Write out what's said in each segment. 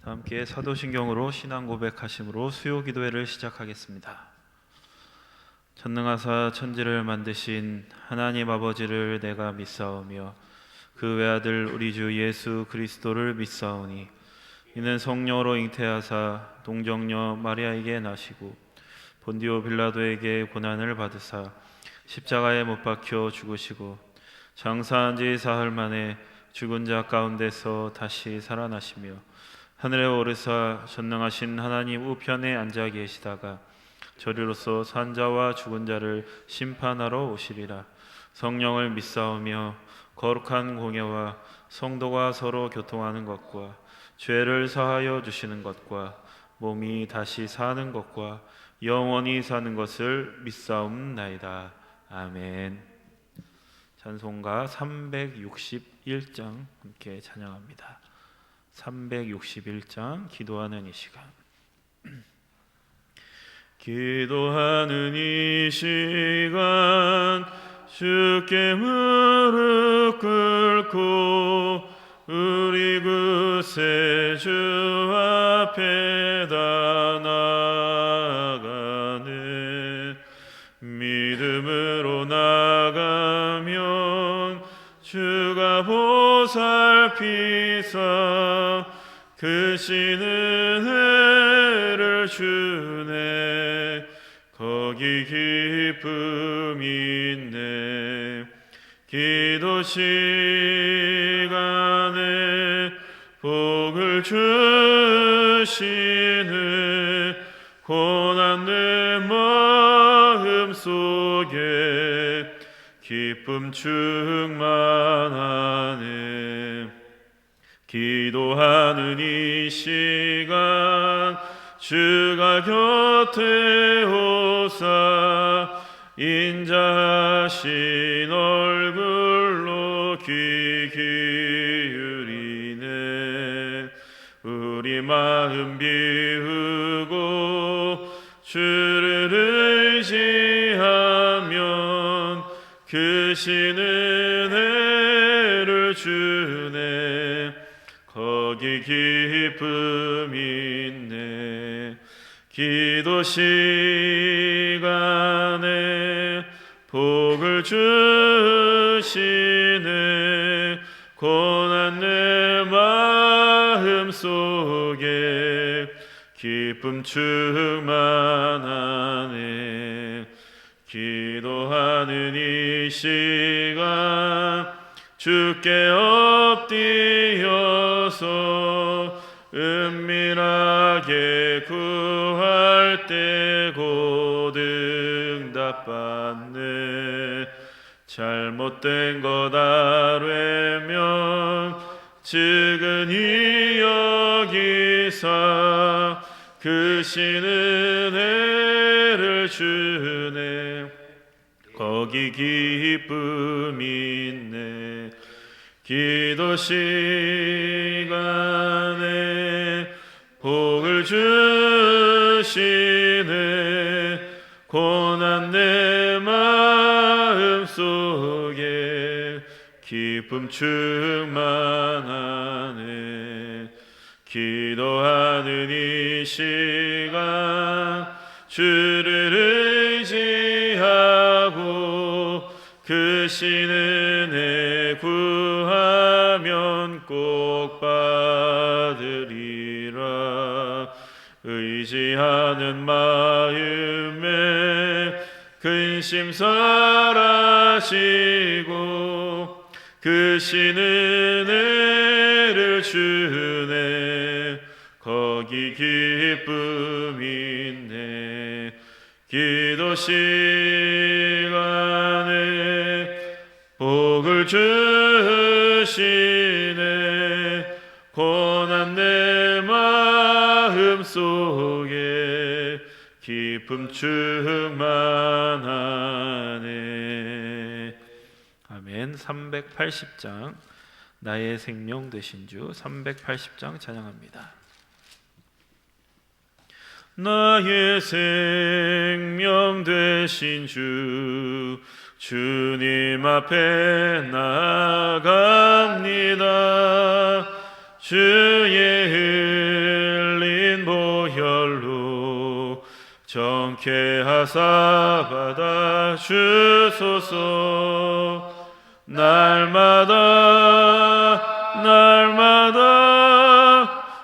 함께 사도신경으로 신앙 고백하심으로 수요 기도회를 시작하겠습니다. 전능하사 천지를 만드신 하나님 아버지를 내가 믿사오며 그 외아들 우리 주 예수 그리스도를 믿사오니 이는 성령으로 잉태하사 동정녀 마리아에게 나시고 본디오 빌라도에게 고난을 받으사 십자가에 못 박혀 죽으시고 장사한 지 사흘 만에 죽은 자 가운데서 다시 살아나시며 하늘에 오르사 전능하신 하나님 우편에 앉아 계시다가 저리로서 산자와 죽은 자를 심판하러 오시리라. 성령을 믿사오며 거룩한 공예와 성도가 서로 교통하는 것과 죄를 사하여 주시는 것과 몸이 다시 사는 것과 영원히 사는 것을 믿사옵나이다. 아멘. 찬송가 361장 함께 찬양합니다. 361장 기도하는 이 시간. 기도하는 이 시간 주께 무릎 꿇고 우리 구세 주 앞에 다 나아가네. 믿음으로 나가면 주가 보살피사 크신 은혜를 주네. 거기 기쁨이 있네. 기도 시간에 복을 주시네. 고난 내 마음 속에 기쁨 충만하네. 기도하는 이 시간 주가 곁에 오사 인자하신 얼굴로 귀 기울이네. 우리 마음 비우고 주를 의지하면 크신 은혜를 주네. 거기 기쁨이 있네. 기도 시간에 복을 주시네. 고난 내 마음 속에 기쁨 충만하네. 기도하는 이 시간 주께 엎드려서 은밀하게 구할 때 곧 응답받네. 잘못된 것 아뢰면 측은히 여기사 크신 은혜를 주네. 거기 기쁨이 있네. 기도 시간에 복을 주시네. 고난 내 마음 속에 기쁨 충만하네. 기도하는 이 시간 주를 의지하고 크신 은혜 구하면 꼭 받으리라. 의지하는 마음에 근심 사라지고 크신 은혜를 주네. 거기 기쁨이 있네. 기도 시간에 복을 주시네. 고난 내 마음 속에 기쁨 충만하네. 아멘. 380장 나의 생명 되신 주 380장 찬양합니다. 나의 생명 되신 주 주님 앞에 나아갑니다. 주의 좋게 하사 받아 주소서. 날마다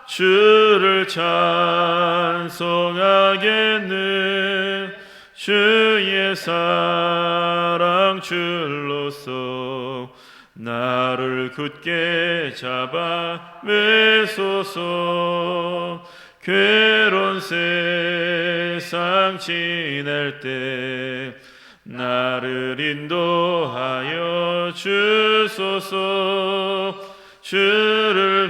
주를 찬송하겠네. 주의 사랑 줄로서 나를 굳게 잡아 매소서. 괴로운 세상 지낼 때 나를 인도하여 주소서. 주를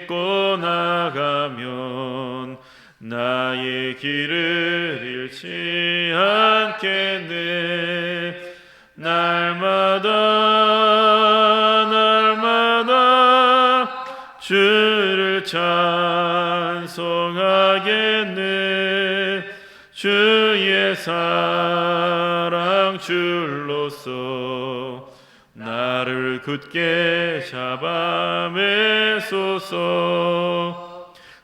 믿고 나가면 나의 길을 잃지 않겠네. 날마다 주를 찬송하겠네. 주의 사랑 줄로서 나를 굳게 잡아 매소서.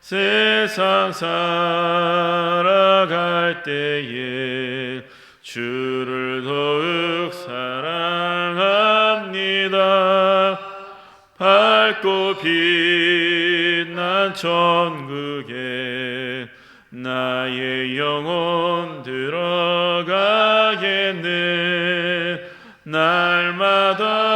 세상 살아갈 때에 주를 더욱 사랑합니다. 밝고 빛난 천국에 나의 영혼 들어가겠네. 날마다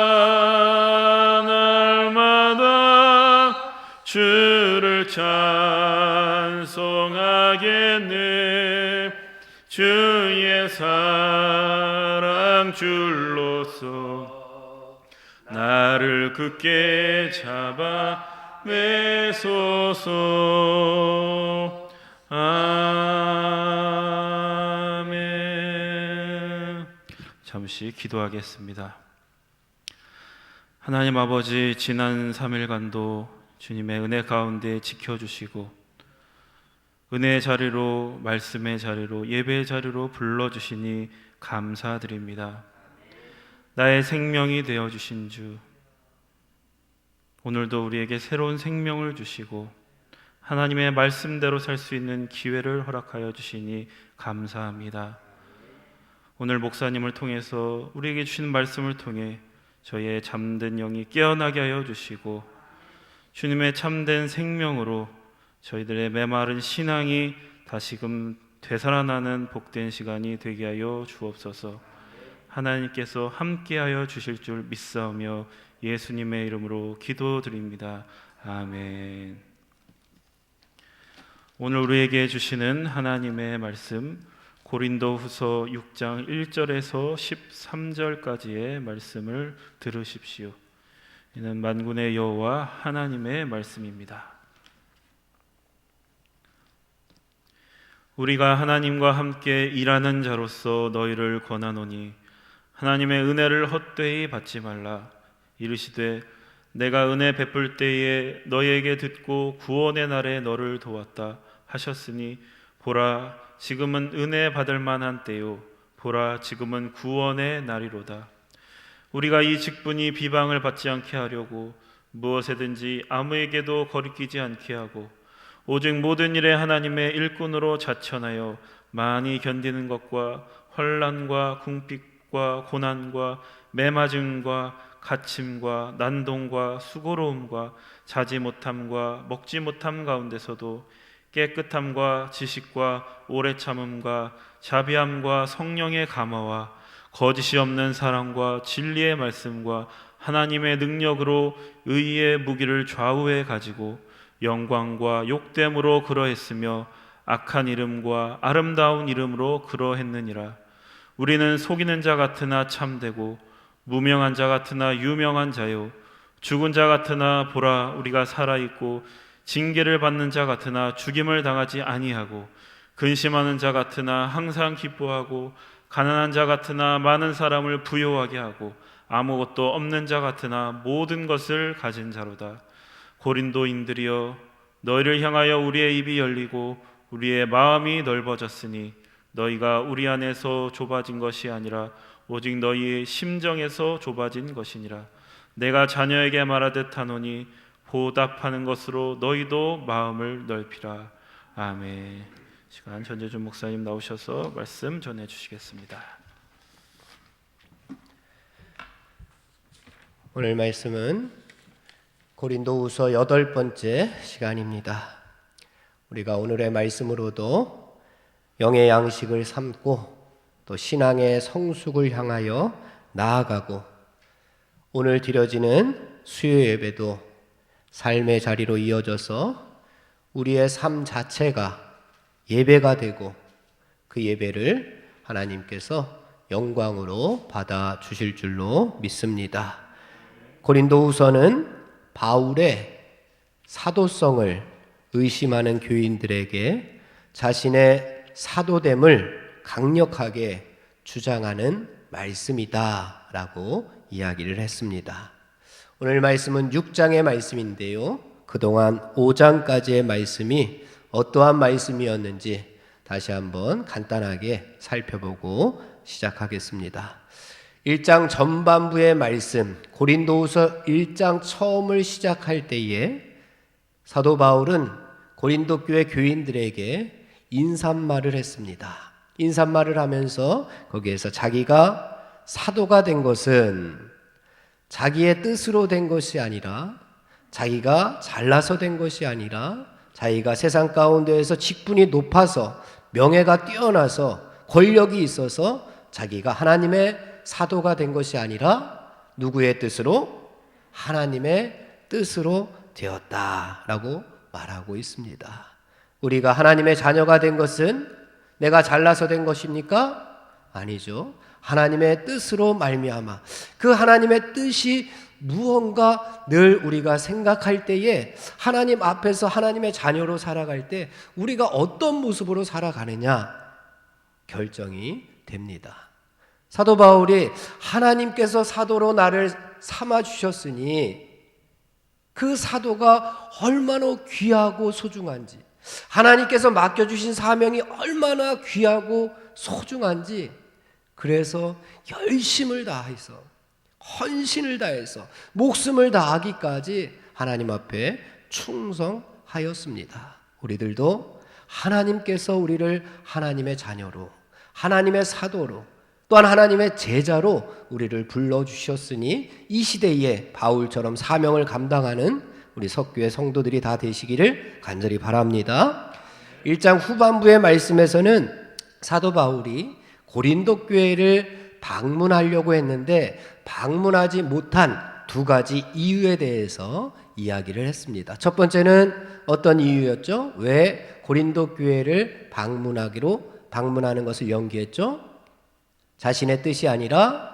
주를 찬송하겠네. 주의 사랑 줄로서 나를 굳게 잡아 매소서. 아멘. 잠시 기도하겠습니다. 하나님 아버지, 지난 3일간도 주님의 은혜 가운데 지켜주시고 은혜의 자리로, 말씀의 자리로, 예배의 자리로 불러주시니 감사드립니다. 나의 생명이 되어주신 주, 오늘도 우리에게 새로운 생명을 주시고 하나님의 말씀대로 살 수 있는 기회를 허락하여 주시니 감사합니다. 오늘 목사님을 통해서 우리에게 주신 말씀을 통해 저희의 잠든 영이 깨어나게 하여 주시고 주님의 참된 생명으로 저희들의 메마른 신앙이 다시금 되살아나는 복된 시간이 되게 하여 주옵소서. 하나님께서 함께하여 주실 줄 믿사오며 예수님의 이름으로 기도드립니다. 아멘. 오늘 우리에게 주시는 하나님의 말씀, 고린도후서 6장 1절에서 13절까지의 말씀을 들으십시오. 이는 만군의 여호와 하나님의 말씀입니다. 우리가 하나님과 함께 일하는 자로서 너희를 권하노니 하나님의 은혜를 헛되이 받지 말라. 이르시되 내가 은혜 베풀 때에 너희에게 듣고 구원의 날에 너를 도왔다 하셨으니 보라, 지금은 은혜 받을 만한 때요, 보라, 지금은 구원의 날이로다. 우리가 이 직분이 비방을 받지 않게 하려고 무엇에든지 아무에게도 거리끼지 않게 하고 오직 모든 일에 하나님의 일꾼으로 자천하여 많이 견디는 것과 환난과 궁핍과 고난과 매맞음과 갇힘과 난동과 수고로움과 자지 못함과 먹지 못함 가운데서도 깨끗함과 지식과 오래 참음과 자비함과 성령의 감화와 거짓이 없는 사랑과 진리의 말씀과 하나님의 능력으로 의의 무기를 좌우해 가지고 영광과 욕됨으로 그러했으며 악한 이름과 아름다운 이름으로 그러했느니라. 우리는 속이는 자 같으나 참되고 무명한 자 같으나 유명한 자요, 죽은 자 같으나 보라 우리가 살아있고 징계를 받는 자 같으나 죽임을 당하지 아니하고 근심하는 자 같으나 항상 기뻐하고 가난한 자 같으나 많은 사람을 부요하게 하고 아무것도 없는 자 같으나 모든 것을 가진 자로다. 고린도인들이여, 너희를 향하여 우리의 입이 열리고 우리의 마음이 넓어졌으니 너희가 우리 안에서 좁아진 것이 아니라 오직 너희의 심정에서 좁아진 것이니라. 내가 자녀에게 말하듯 하노니 보답하는 것으로 너희도 마음을 넓히라. 아멘. 시간 전재준 목사님 나오셔서 말씀 전해 주시겠습니다. 오늘 말씀은 고린도후서 8번째 시간입니다. 우리가 오늘의 말씀으로도 영의 양식을 삼고 또 신앙의 성숙을 향하여 나아가고 오늘 드려지는 수요 예배도 삶의 자리로 이어져서 우리의 삶 자체가 예배가 되고 그 예배를 하나님께서 영광으로 받아 주실 줄로 믿습니다. 고린도후서는 바울의 사도성을 의심하는 교인들에게 자신의 사도됨을 강력하게 주장하는 말씀이다 라고 이야기를 했습니다. 오늘 말씀은 6장의 말씀인데요, 그동안 5장까지의 말씀이 어떠한 말씀이었는지 다시 한번 간단하게 살펴보고 시작하겠습니다. 1장 전반부의 말씀, 고린도후서 1장 처음을 시작할 때에 사도 바울은 고린도 교회 교인들에게 인사말을 했습니다. 인사말을 하면서 거기에서 자기가 사도가 된 것은 자기의 뜻으로 된 것이 아니라, 자기가 잘나서 된 것이 아니라, 자기가 세상 가운데에서 직분이 높아서 명예가 뛰어나서 권력이 있어서 자기가 하나님의 사도가 된 것이 아니라 누구의 뜻으로? 하나님의 뜻으로 되었다라고 말하고 있습니다. 우리가 하나님의 자녀가 된 것은 내가 잘나서 된 것입니까? 아니죠. 하나님의 뜻으로 말미암아 그 하나님의 뜻이 무언가 늘 우리가 생각할 때에 하나님 앞에서 하나님의 자녀로 살아갈 때 우리가 어떤 모습으로 살아가느냐 결정이 됩니다. 사도 바울이 하나님께서 사도로 나를 삼아 주셨으니 그 사도가 얼마나 귀하고 소중한지, 하나님께서 맡겨주신 사명이 얼마나 귀하고 소중한지, 그래서 열심을 다해서 헌신을 다해서 목숨을 다하기까지 하나님 앞에 충성하였습니다. 우리들도 하나님께서 우리를 하나님의 자녀로, 하나님의 사도로, 또한 하나님의 제자로 우리를 불러주셨으니 이 시대에 바울처럼 사명을 감당하는 우리 석교의 성도들이 다 되시기를 간절히 바랍니다. 1장 후반부의 말씀에서는 사도 바울이 고린도 교회를 방문하려고 했는데 방문하지 못한 두 가지 이유에 대해서 이야기를 했습니다. 첫 번째는 어떤 이유였죠? 왜 고린도 교회를 방문하는 것을 연기했죠? 자신의 뜻이 아니라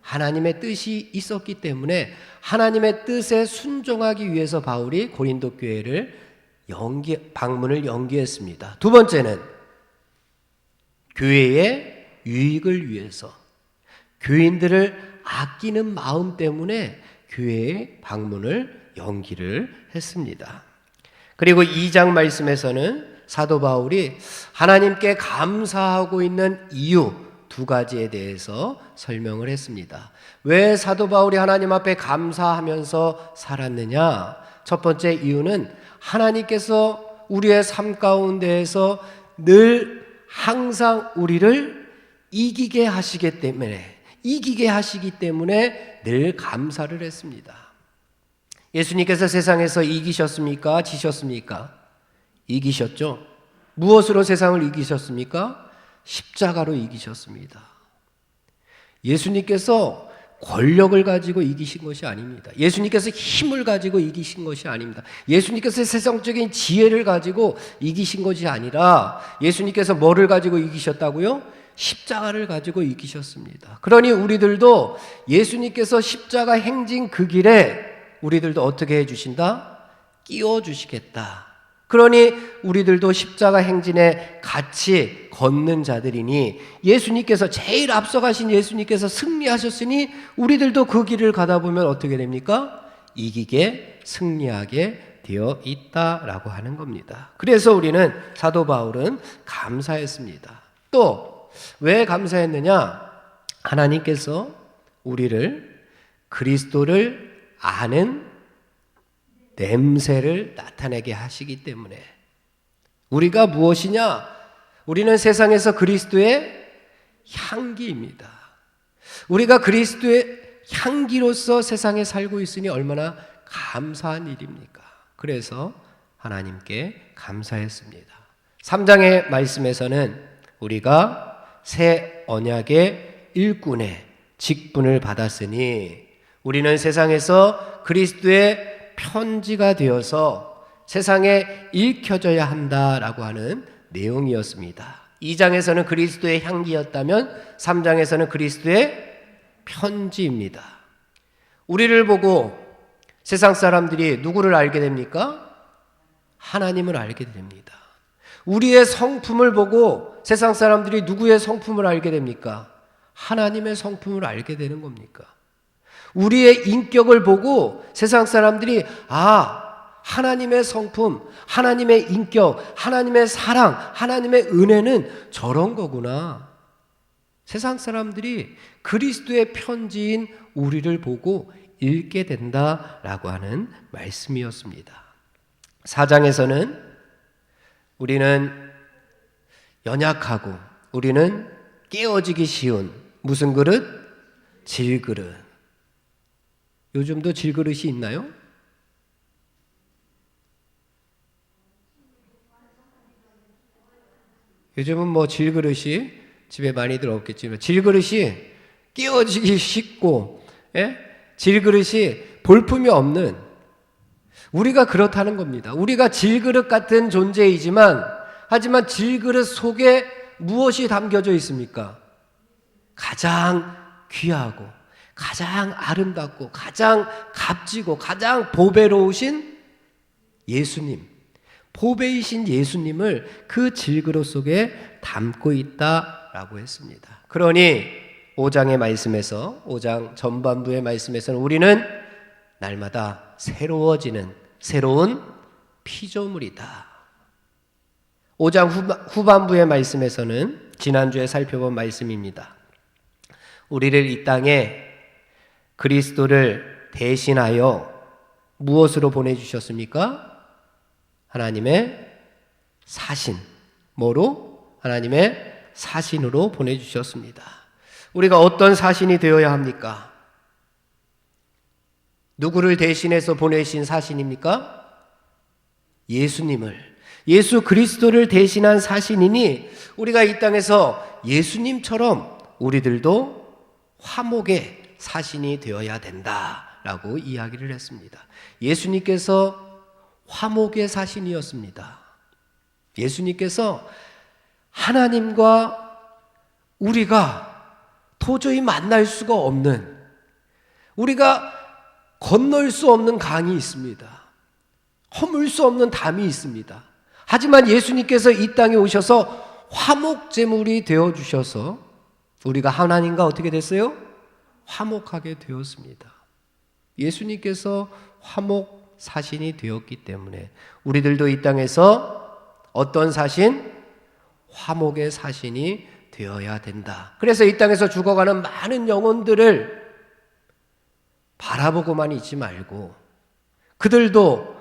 하나님의 뜻이 있었기 때문에 하나님의 뜻에 순종하기 위해서 바울이 고린도 교회를 방문을 연기했습니다. 두 번째는 교회의 유익을 위해서, 교인들을 아끼는 마음 때문에 교회의 방문을 연기를 했습니다. 그리고 2장 말씀에서는 사도 바울이 하나님께 감사하고 있는 이유 두 가지에 대해서 설명을 했습니다. 왜 사도 바울이 하나님 앞에 감사하면서 살았느냐? 첫 번째 이유는 하나님께서 우리의 삶 가운데에서 늘 항상 우리를 이기게 하시기 때문에 늘 감사를 했습니다. 예수님께서 세상에서 이기셨습니까? 지셨습니까? 이기셨죠? 무엇으로 세상을 이기셨습니까? 십자가로 이기셨습니다. 예수님께서 권력을 가지고 이기신 것이 아닙니다. 예수님께서 힘을 가지고 이기신 것이 아닙니다. 예수님께서 세상적인 지혜를 가지고 이기신 것이 아니라 예수님께서 뭐를 가지고 이기셨다고요? 십자가를 가지고 이기셨습니다. 그러니 우리들도 예수님께서 십자가 행진 그 길에 우리들도 어떻게 해주신다? 끼워주시겠다. 그러니 우리들도 십자가 행진에 같이 걷는 자들이니 예수님께서 제일 앞서가신 예수님께서 승리하셨으니 우리들도 그 길을 가다 보면 어떻게 됩니까? 이기게 승리하게 되어 있다라고 하는 겁니다. 그래서 우리는 사도 바울은 감사했습니다. 또 왜 감사했느냐? 하나님께서 우리를 그리스도를 아는 냄새를 나타내게 하시기 때문에. 우리가 무엇이냐? 우리는 세상에서 그리스도의 향기입니다. 우리가 그리스도의 향기로서 세상에 살고 있으니 얼마나 감사한 일입니까? 그래서 하나님께 감사했습니다. 3장의 말씀에서는 우리가 새 언약의 일꾼의 직분을 받았으니 우리는 세상에서 그리스도의 편지가 되어서 세상에 읽혀져야 한다라고 하는 내용이었습니다. 2장에서는 그리스도의 향기였다면 3장에서는 그리스도의 편지입니다. 우리를 보고 세상 사람들이 누구를 알게 됩니까? 하나님을 알게 됩니다. 우리의 성품을 보고 세상 사람들이 누구의 성품을 알게 됩니까? 하나님의 성품을 알게 되는 겁니까? 우리의 인격을 보고 세상 사람들이 하나님의 성품, 하나님의 인격, 하나님의 사랑, 하나님의 은혜는 저런 거구나. 세상 사람들이 그리스도의 편지인 우리를 보고 읽게 된다라고 하는 말씀이었습니다. 4장에서는 우리는 연약하고 우리는 깨어지기 쉬운 무슨 그릇? 질그릇. 요즘도 질그릇이 있나요? 요즘은 뭐 질그릇이 집에 많이들 없겠지만 질그릇이 끼워지기 쉽고 질그릇이 볼품이 없는 우리가 그렇다는 겁니다. 우리가 질그릇 같은 존재이지만 하지만 질그릇 속에 무엇이 담겨져 있습니까? 가장 귀하고 가장 아름답고 가장 값지고 가장 보배로우신 예수님, 보배이신 예수님을 그 질그릇 속에 담고 있다라고 했습니다. 그러니 5장의 말씀에서 5장 전반부의 말씀에서는 우리는 날마다 새로워지는 새로운 피조물이다. 5장 후반부의 말씀에서는 지난주에 살펴본 말씀입니다. 우리를 이 땅에 그리스도를 대신하여 무엇으로 보내주셨습니까? 하나님의 사신, 뭐로? 하나님의 사신으로 보내주셨습니다. 우리가 어떤 사신이 되어야 합니까? 누구를 대신해서 보내신 사신입니까? 예수님을, 예수 그리스도를 대신한 사신이니 우리가 이 땅에서 예수님처럼 우리들도 화목의 사신이 되어야 된다라고 이야기를 했습니다. 예수님께서 화목의 사신이었습니다. 예수님께서 하나님과 우리가 도저히 만날 수가 없는, 우리가 건널 수 없는 강이 있습니다. 허물 수 없는 담이 있습니다. 하지만 예수님께서 이 땅에 오셔서 화목제물이 되어주셔서 우리가 하나님과 어떻게 됐어요? 화목하게 되었습니다. 예수님께서 화목 사신이 되었기 때문에 우리들도 이 땅에서 어떤 사신? 화목의 사신이 되어야 된다. 그래서 이 땅에서 죽어가는 많은 영혼들을 바라보고만 있지 말고 그들도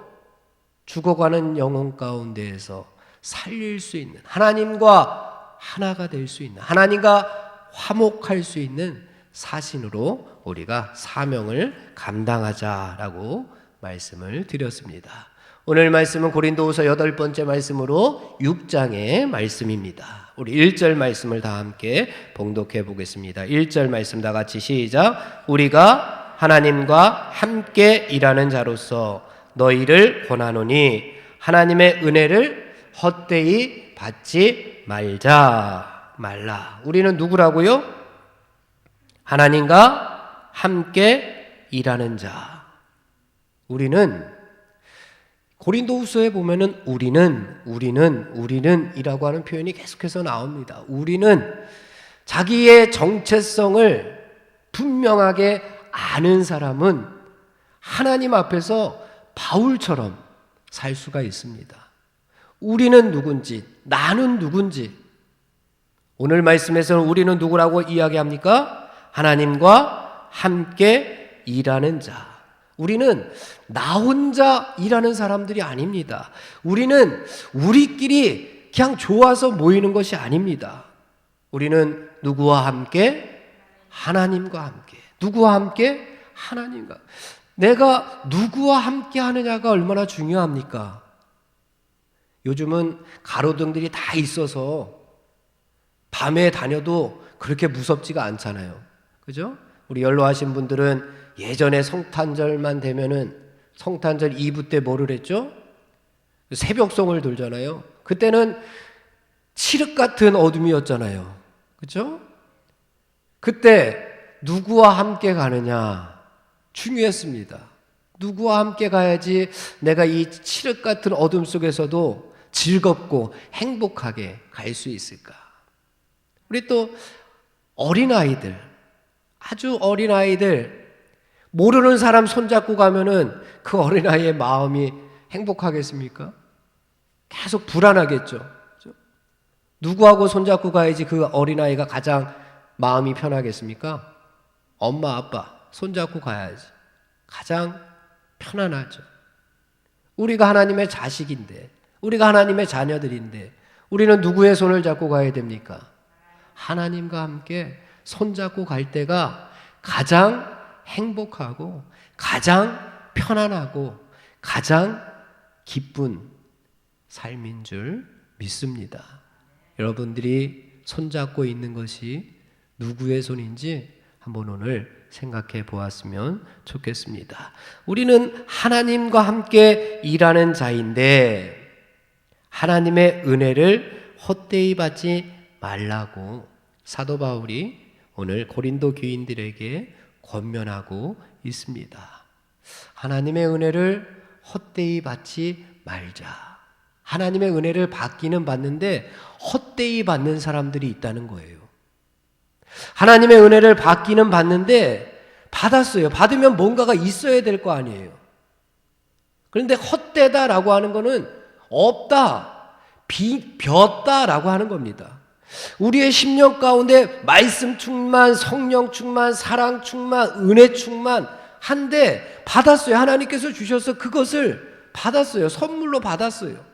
죽어가는 영혼 가운데에서 살릴 수 있는, 하나님과 하나가 될 수 있는, 하나님과 화목할 수 있는 사신으로 우리가 사명을 감당하자라고 말씀을 드렸습니다. 오늘 말씀은 고린도후서 8번째 말씀으로 6장의 말씀입니다. 우리 1절 말씀을 다 함께 봉독해 보겠습니다. 1절 말씀 다 같이 시작. 우리가 하나님과 함께 일하는 자로서 너희를 권하노니 하나님의 은혜를 헛되이 받지 말라. 우리는 누구라고요? 하나님과 함께 일하는 자. 우리는 고린도후서에 보면은 우리는 이라고 하는 표현이 계속해서 나옵니다. 우리는 자기의 정체성을 분명하게 아는 사람은 하나님 앞에서 바울처럼 살 수가 있습니다. 우리는 누군지, 나는 누군지. 오늘 말씀에서는 우리는 누구라고 이야기합니까? 하나님과 함께 일하는 자. 우리는 나 혼자 일하는 사람들이 아닙니다. 우리는 우리끼리 그냥 좋아서 모이는 것이 아닙니다. 우리는 누구와 함께? 하나님과 함께. 누구와 함께? 하나님과. 내가 누구와 함께 하느냐가 얼마나 중요합니까? 요즘은 가로등들이 다 있어서 밤에 다녀도 그렇게 무섭지가 않잖아요. 그죠? 우리 연로하신 분들은 예전에 성탄절만 되면은 성탄절 2부 때 뭐를 했죠? 새벽송을 돌잖아요. 그때는 칠흑 같은 어둠이었잖아요. 그죠? 그때 누구와 함께 가느냐 중요했습니다. 누구와 함께 가야지 내가 이 칠흑 같은 어둠 속에서도 즐겁고 행복하게 갈 수 있을까? 우리 또 어린아이들, 아주 어린아이들, 모르는 사람 손잡고 가면은 그 어린아이의 마음이 행복하겠습니까? 계속 불안하겠죠. 누구하고 손잡고 가야지 그 어린아이가 가장 마음이 편하겠습니까? 엄마, 아빠 손잡고 가야지. 가장 편안하죠. 우리가 하나님의 자식인데, 우리가 하나님의 자녀들인데, 우리는 누구의 손을 잡고 가야 됩니까? 하나님과 함께 손잡고 갈 때가 가장 행복하고, 가장 편안하고, 가장 기쁜 삶인 줄 믿습니다. 여러분들이 손잡고 있는 것이 누구의 손인지 한번 오늘 생각해 보았으면 좋겠습니다. 우리는 하나님과 함께 일하는 자인데 하나님의 은혜를 헛되이 받지 말라고 사도 바울이 오늘 고린도 교인들에게 권면하고 있습니다. 하나님의 은혜를 헛되이 받지 말자. 하나님의 은혜를 받기는 받는데 헛되이 받는 사람들이 있다는 거예요. 하나님의 은혜를 받기는 받는데 받았어요. 받으면 뭔가가 있어야 될 거 아니에요. 그런데 헛되다라고 하는 거는 없다, 비었다라고 하는 겁니다. 우리의 심령 가운데 말씀 충만, 성령 충만, 사랑 충만, 은혜 충만 한데 받았어요. 하나님께서 주셔서 그것을 받았어요. 선물로 받았어요.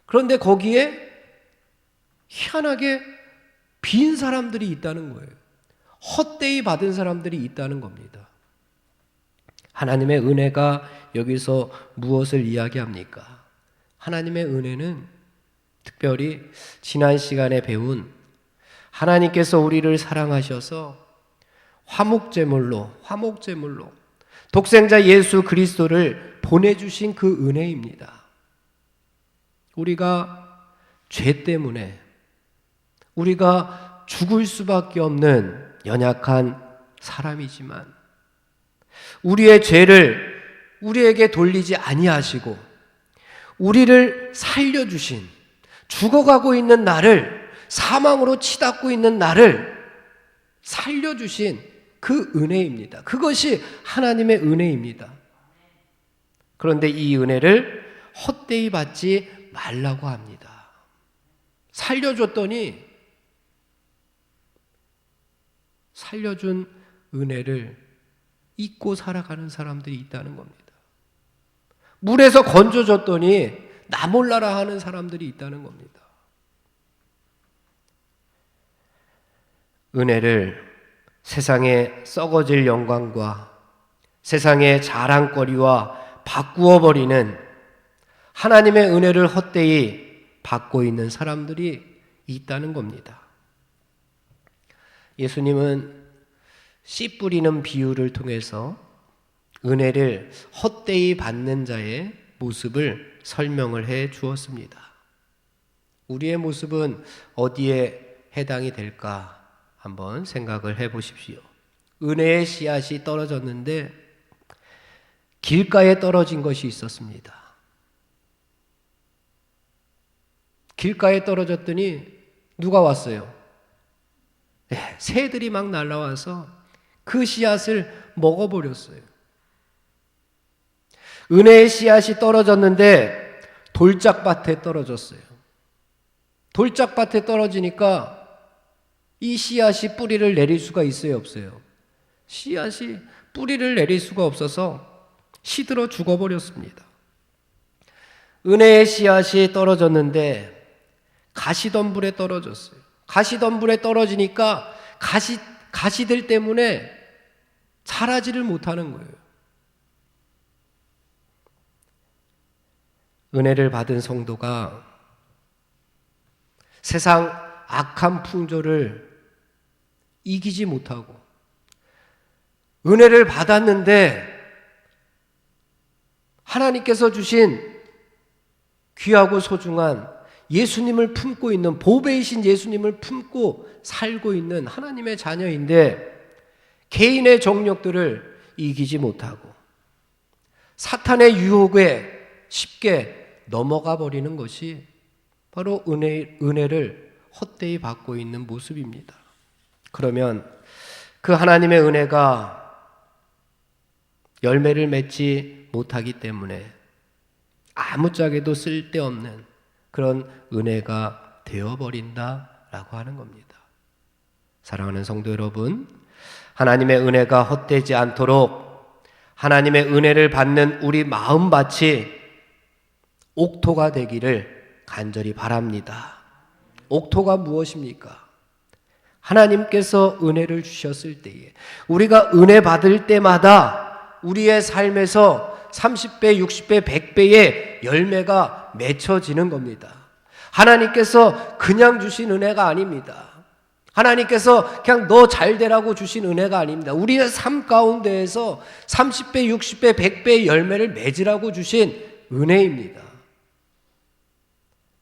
그런데 거기에 희한하게 빈 사람들이 있다는 거예요. 헛되이 받은 사람들이 있다는 겁니다. 하나님의 은혜가 여기서 무엇을 이야기합니까? 하나님의 은혜는 특별히 지난 시간에 배운 하나님께서 우리를 사랑하셔서 화목제물로 독생자 예수 그리스도를 보내주신 그 은혜입니다. 우리가 죄 때문에 우리가 죽을 수밖에 없는 연약한 사람이지만 우리의 죄를 우리에게 돌리지 아니하시고 우리를 살려주신, 죽어가고 있는 나를, 사망으로 치닫고 있는 나를 살려주신 그 은혜입니다. 그것이 하나님의 은혜입니다. 그런데 이 은혜를 헛되이 받지 말라고 합니다. 살려줬더니 살려준 은혜를 잊고 살아가는 사람들이 있다는 겁니다. 물에서 건져줬더니 나 몰라라 하는 사람들이 있다는 겁니다. 은혜를 세상의 썩어질 영광과 세상의 자랑거리와 바꾸어 버리는 하나님의 은혜를 헛되이 받고 있는 사람들이 있다는 겁니다. 예수님은 씨 뿌리는 비유를 통해서 은혜를 헛되이 받는 자의 모습을 설명을 해 주었습니다. 우리의 모습은 어디에 해당이 될까 한번 생각을 해 보십시오. 은혜의 씨앗이 떨어졌는데 길가에 떨어진 것이 있었습니다. 길가에 떨어졌더니 누가 왔어요? 새들이 막 날아와서 그 씨앗을 먹어버렸어요. 은혜의 씨앗이 떨어졌는데 돌짝밭에 떨어졌어요. 돌짝밭에 떨어지니까 이 씨앗이 뿌리를 내릴 수가 있어요, 없어요? 씨앗이 뿌리를 내릴 수가 없어서 시들어 죽어버렸습니다. 은혜의 씨앗이 떨어졌는데 가시덤불에 떨어졌어요. 가시덤불에 떨어지니까 가시들 때문에 자라지를 못하는 거예요. 은혜를 받은 성도가 세상 악한 풍조를 이기지 못하고, 은혜를 받았는데 하나님께서 주신 귀하고 소중한 예수님을 품고 있는, 보배이신 예수님을 품고 살고 있는 하나님의 자녀인데 개인의 정욕들을 이기지 못하고 사탄의 유혹에 쉽게 넘어가 버리는 것이 바로 은혜를 헛되이 받고 있는 모습입니다. 그러면 그 하나님의 은혜가 열매를 맺지 못하기 때문에 아무짝에도 쓸데없는 그런 은혜가 되어버린다라고 하는 겁니다. 사랑하는 성도 여러분, 하나님의 은혜가 헛되지 않도록 하나님의 은혜를 받는 우리 마음밭이 옥토가 되기를 간절히 바랍니다. 옥토가 무엇입니까? 하나님께서 은혜를 주셨을 때에, 우리가 은혜 받을 때마다 우리의 삶에서 30배, 60배, 100배의 열매가 맺혀지는 겁니다. 하나님께서 그냥 주신 은혜가 아닙니다. 하나님께서 그냥 너 잘 되라고 주신 은혜가 아닙니다. 우리의 삶 가운데에서 30배, 60배, 100배의 열매를 맺으라고 주신 은혜입니다.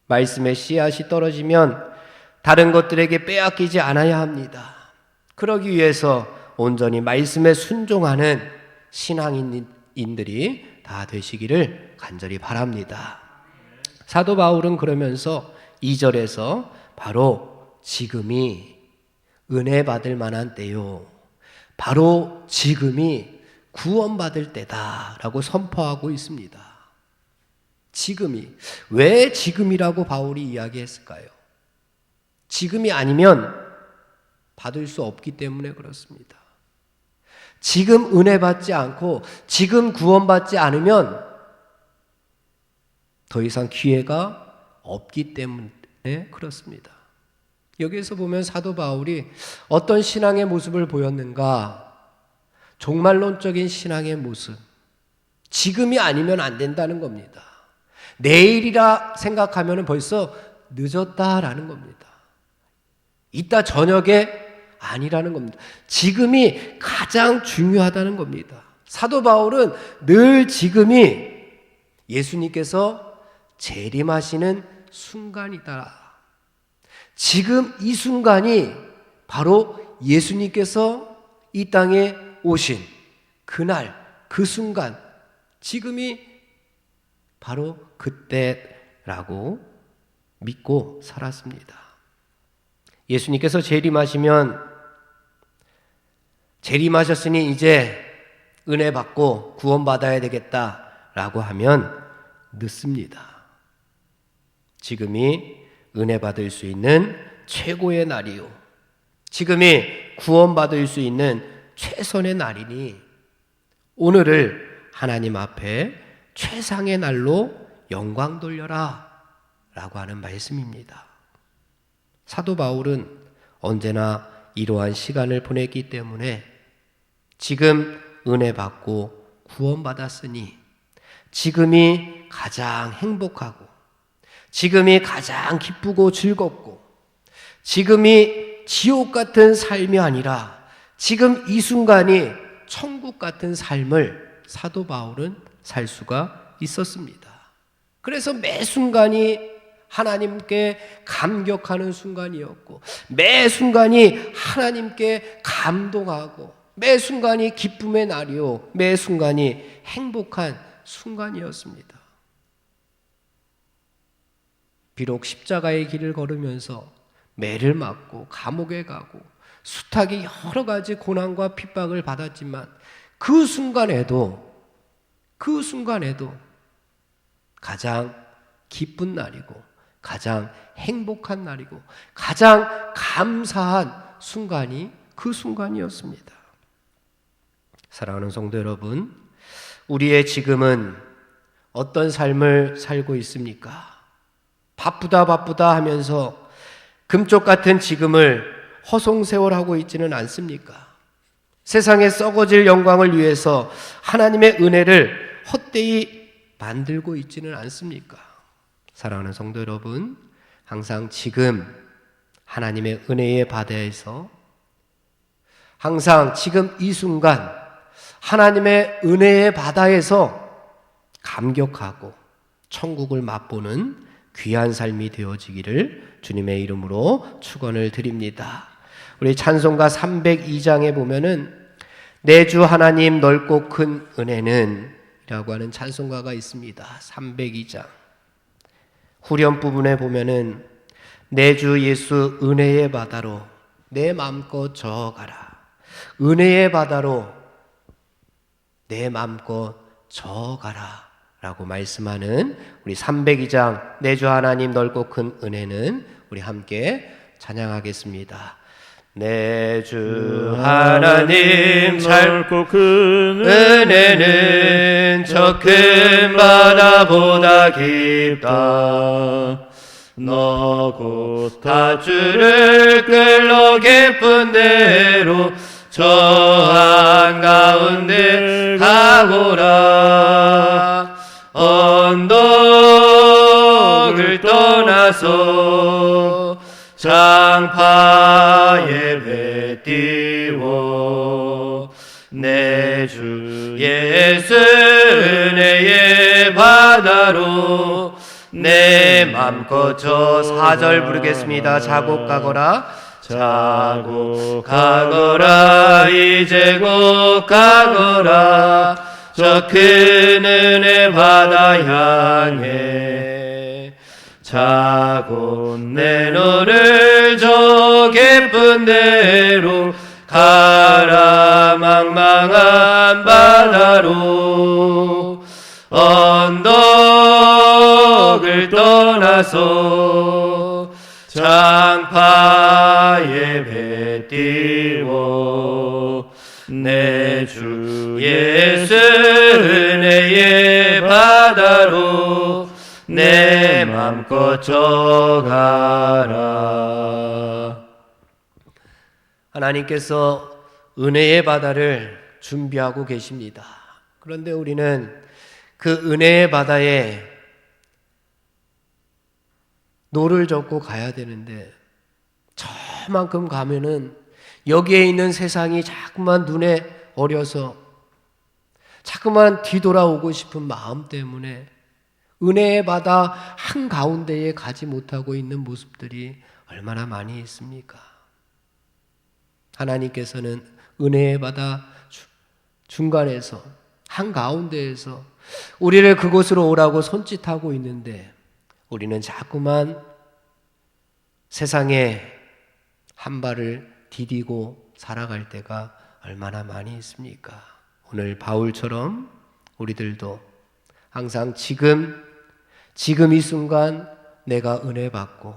말씀의 씨앗이 떨어지면 다른 것들에게 빼앗기지 않아야 합니다. 그러기 위해서 온전히 말씀에 순종하는 신앙인들이 다 되시기를 간절히 바랍니다. 사도 바울은 그러면서 2절에서 바로 지금이 은혜 받을 만한 때요, 바로 지금이 구원받을 때다라고 선포하고 있습니다. 지금이, 왜 지금이라고 바울이 이야기했을까요? 지금이 아니면 받을 수 없기 때문에 그렇습니다. 지금 은혜 받지 않고 지금 구원받지 않으면 더 이상 기회가 없기 때문에 그렇습니다. 여기에서 보면 사도 바울이 어떤 신앙의 모습을 보였는가? 종말론적인 신앙의 모습. 지금이 아니면 안 된다는 겁니다. 내일이라 생각하면 벌써 늦었다라는 겁니다. 이따 저녁에 아니라는 겁니다. 지금이 가장 중요하다는 겁니다. 사도 바울은 늘 지금이 예수님께서 재림하시는 순간이다. 지금 이 순간이 바로 예수님께서 이 땅에 오신 그날, 그 순간, 지금이 바로 그때라고 믿고 살았습니다. 예수님께서 재림하셨으니 이제 은혜 받고 구원받아야 되겠다라고 하면 늦습니다. 지금이 은혜 받을 수 있는 최고의 날이요, 지금이 구원받을 수 있는 최선의 날이니 오늘을 하나님 앞에 최상의 날로 영광 돌려라 라고 하는 말씀입니다. 사도 바울은 언제나 이러한 시간을 보냈기 때문에 지금 은혜 받고 구원받았으니 지금이 가장 행복하고 지금이 가장 기쁘고 즐겁고 지금이 지옥 같은 삶이 아니라 지금 이 순간이 천국 같은 삶을 사도 바울은 살 수가 있었습니다. 그래서 매 순간이 하나님께 감격하는 순간이었고 매 순간이 하나님께 감동하고 매 순간이 기쁨의 날이요 매 순간이 행복한 순간이었습니다. 비록 십자가의 길을 걸으면서 매를 맞고 감옥에 가고 숱하게 여러 가지 고난과 핍박을 받았지만 그 순간에도 가장 기쁜 날이고 가장 행복한 날이고 가장 감사한 순간이 그 순간이었습니다. 사랑하는 성도 여러분, 우리의 지금은 어떤 삶을 살고 있습니까? 바쁘다 하면서 금쪽 같은 지금을 허송세월하고 있지는 않습니까? 세상에 썩어질 영광을 위해서 하나님의 은혜를 헛되이 만들고 있지는 않습니까? 사랑하는 성도 여러분, 항상 지금 하나님의 은혜의 바다에서, 항상 지금 이 순간 하나님의 은혜의 바다에서 감격하고 천국을 맛보는 귀한 삶이 되어지기를 주님의 이름으로 축원을 드립니다. 우리 찬송가 302장에 보면은 내 주 하나님 넓고 큰 은혜는 이라고 하는 찬송가가 있습니다. 302장 후렴 부분에 보면은 내 주 예수 은혜의 바다로 내 맘껏 저어가라. 은혜의 바다로 내 맘껏 저어가라 라고 말씀하는 우리 302장 내 주 하나님 넓고 큰 은혜는 우리 함께 찬양하겠습니다. 내 주 하나님 넓고 큰 은혜는 저 큰 바다보다 깊다. 너 곧 다주를 끌러 깊은 데로 저 한가운데 가보라. 언덕을 떠나서 장파에 배 띄워 내 주 예수 은혜의 바다로 내 맘껏 저 4절 부르겠습니다. 자고 가거라. 자고 가거라. 이제 곧 가거라. 저 큰 은혜 바다 향해 자고 내 너를 저 깊은 데로 가라. 망망한 바다로 언덕을 떠나서 장파에 배 띄워 내 주 예수 은혜의 바다로 내 맘껏 저가라. 하나님께서 은혜의 바다를 준비하고 계십니다. 그런데 우리는 그 은혜의 바다에 노를 젓고 가야 되는데 저만큼 가면은 여기에 있는 세상이 자꾸만 눈에 어려서 자꾸만 뒤돌아오고 싶은 마음 때문에 은혜의 바다 한가운데에 가지 못하고 있는 모습들이 얼마나 많이 있습니까? 하나님께서는 은혜의 바다 중간에서 한가운데에서 우리를 그곳으로 오라고 손짓하고 있는데 우리는 자꾸만 세상에 한 발을 디디고 살아갈 때가 얼마나 많이 있습니까? 오늘 바울처럼 우리들도 항상 지금 이 순간 내가 은혜 받고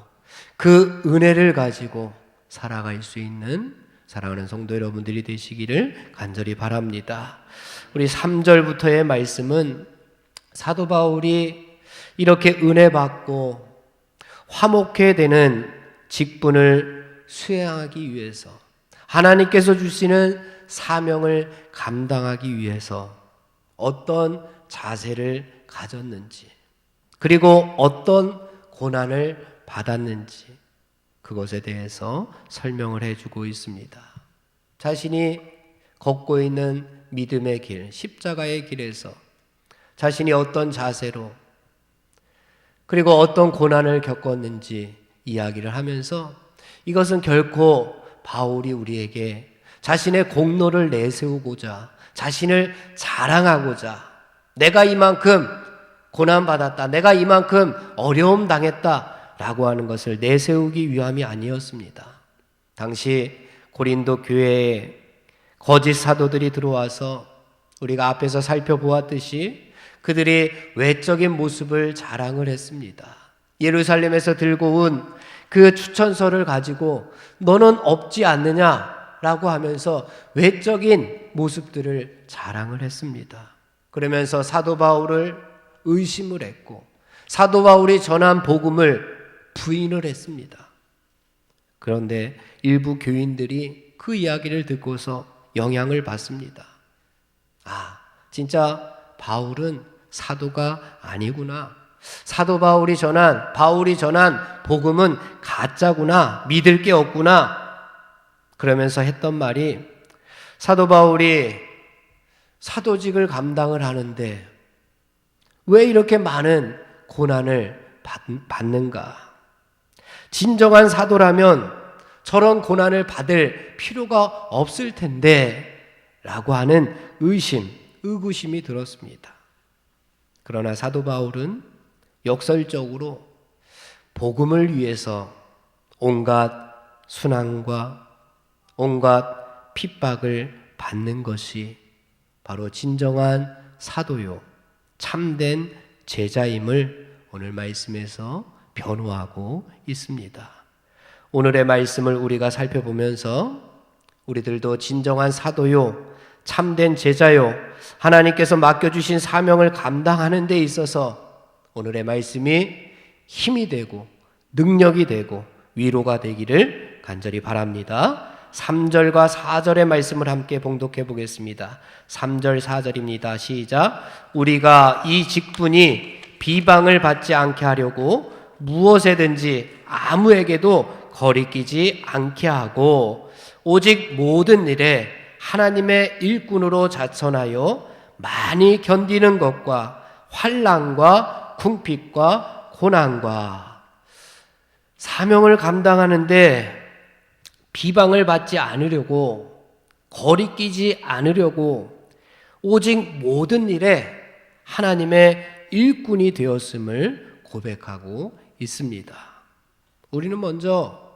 그 은혜를 가지고 살아갈 수 있는 사랑하는 성도 여러분들이 되시기를 간절히 바랍니다. 우리 3절부터의 말씀은 사도 바울이 이렇게 은혜 받고 화목해 되는 직분을 수행하기 위해서 하나님께서 주시는 사명을 감당하기 위해서 어떤 자세를 가졌는지 그리고 어떤 고난을 받았는지 그것에 대해서 설명을 해주고 있습니다. 자신이 걷고 있는 믿음의 길, 십자가의 길에서 자신이 어떤 자세로 그리고 어떤 고난을 겪었는지 이야기를 하면서 이것은 결코 바울이 우리에게 자신의 공로를 내세우고자 자신을 자랑하고자 내가 이만큼 고난받았다, 내가 이만큼 어려움 당했다 라고 하는 것을 내세우기 위함이 아니었습니다. 당시 고린도 교회에 거짓 사도들이 들어와서 우리가 앞에서 살펴보았듯이 그들이 외적인 모습을 자랑을 했습니다. 예루살렘에서 들고 온 그 추천서를 가지고 너는 없지 않느냐라고 하면서 외적인 모습들을 자랑을 했습니다. 그러면서 사도 바울을 의심을 했고 사도 바울이 전한 복음을 부인을 했습니다. 그런데 일부 교인들이 그 이야기를 듣고서 영향을 받습니다. 아, 진짜 바울은 사도가 아니구나. 사도 바울이 전한 복음은 가짜구나. 믿을 게 없구나. 그러면서 했던 말이, 사도 바울이 사도직을 감당을 하는데 왜 이렇게 많은 고난을 받는가? 진정한 사도라면 저런 고난을 받을 필요가 없을 텐데 라고 하는 의구심이 들었습니다. 그러나 사도 바울은 역설적으로 복음을 위해서 온갖 순환과 온갖 핍박을 받는 것이 바로 진정한 사도요, 참된 제자임을 오늘 말씀에서 변호하고 있습니다. 오늘의 말씀을 우리가 살펴보면서 우리들도 진정한 사도요, 참된 제자요, 하나님께서 맡겨주신 사명을 감당하는 데 있어서 오늘의 말씀이 힘이 되고 능력이 되고 위로가 되기를 간절히 바랍니다. 3절과 4절의 말씀을 함께 봉독해 보겠습니다. 3절 4절입니다. 시작. 우리가 이 직분이 비방을 받지 않게 하려고 무엇에든지 아무에게도 거리끼지 않게 하고 오직 모든 일에 하나님의 일꾼으로 자천하여 많이 견디는 것과 환난과 궁핍과 고난과 사명을 감당하는데 비방을 받지 않으려고 거리끼지 않으려고 오직 모든 일에 하나님의 일꾼이 되었음을 고백하고 있습니다. 우리는 먼저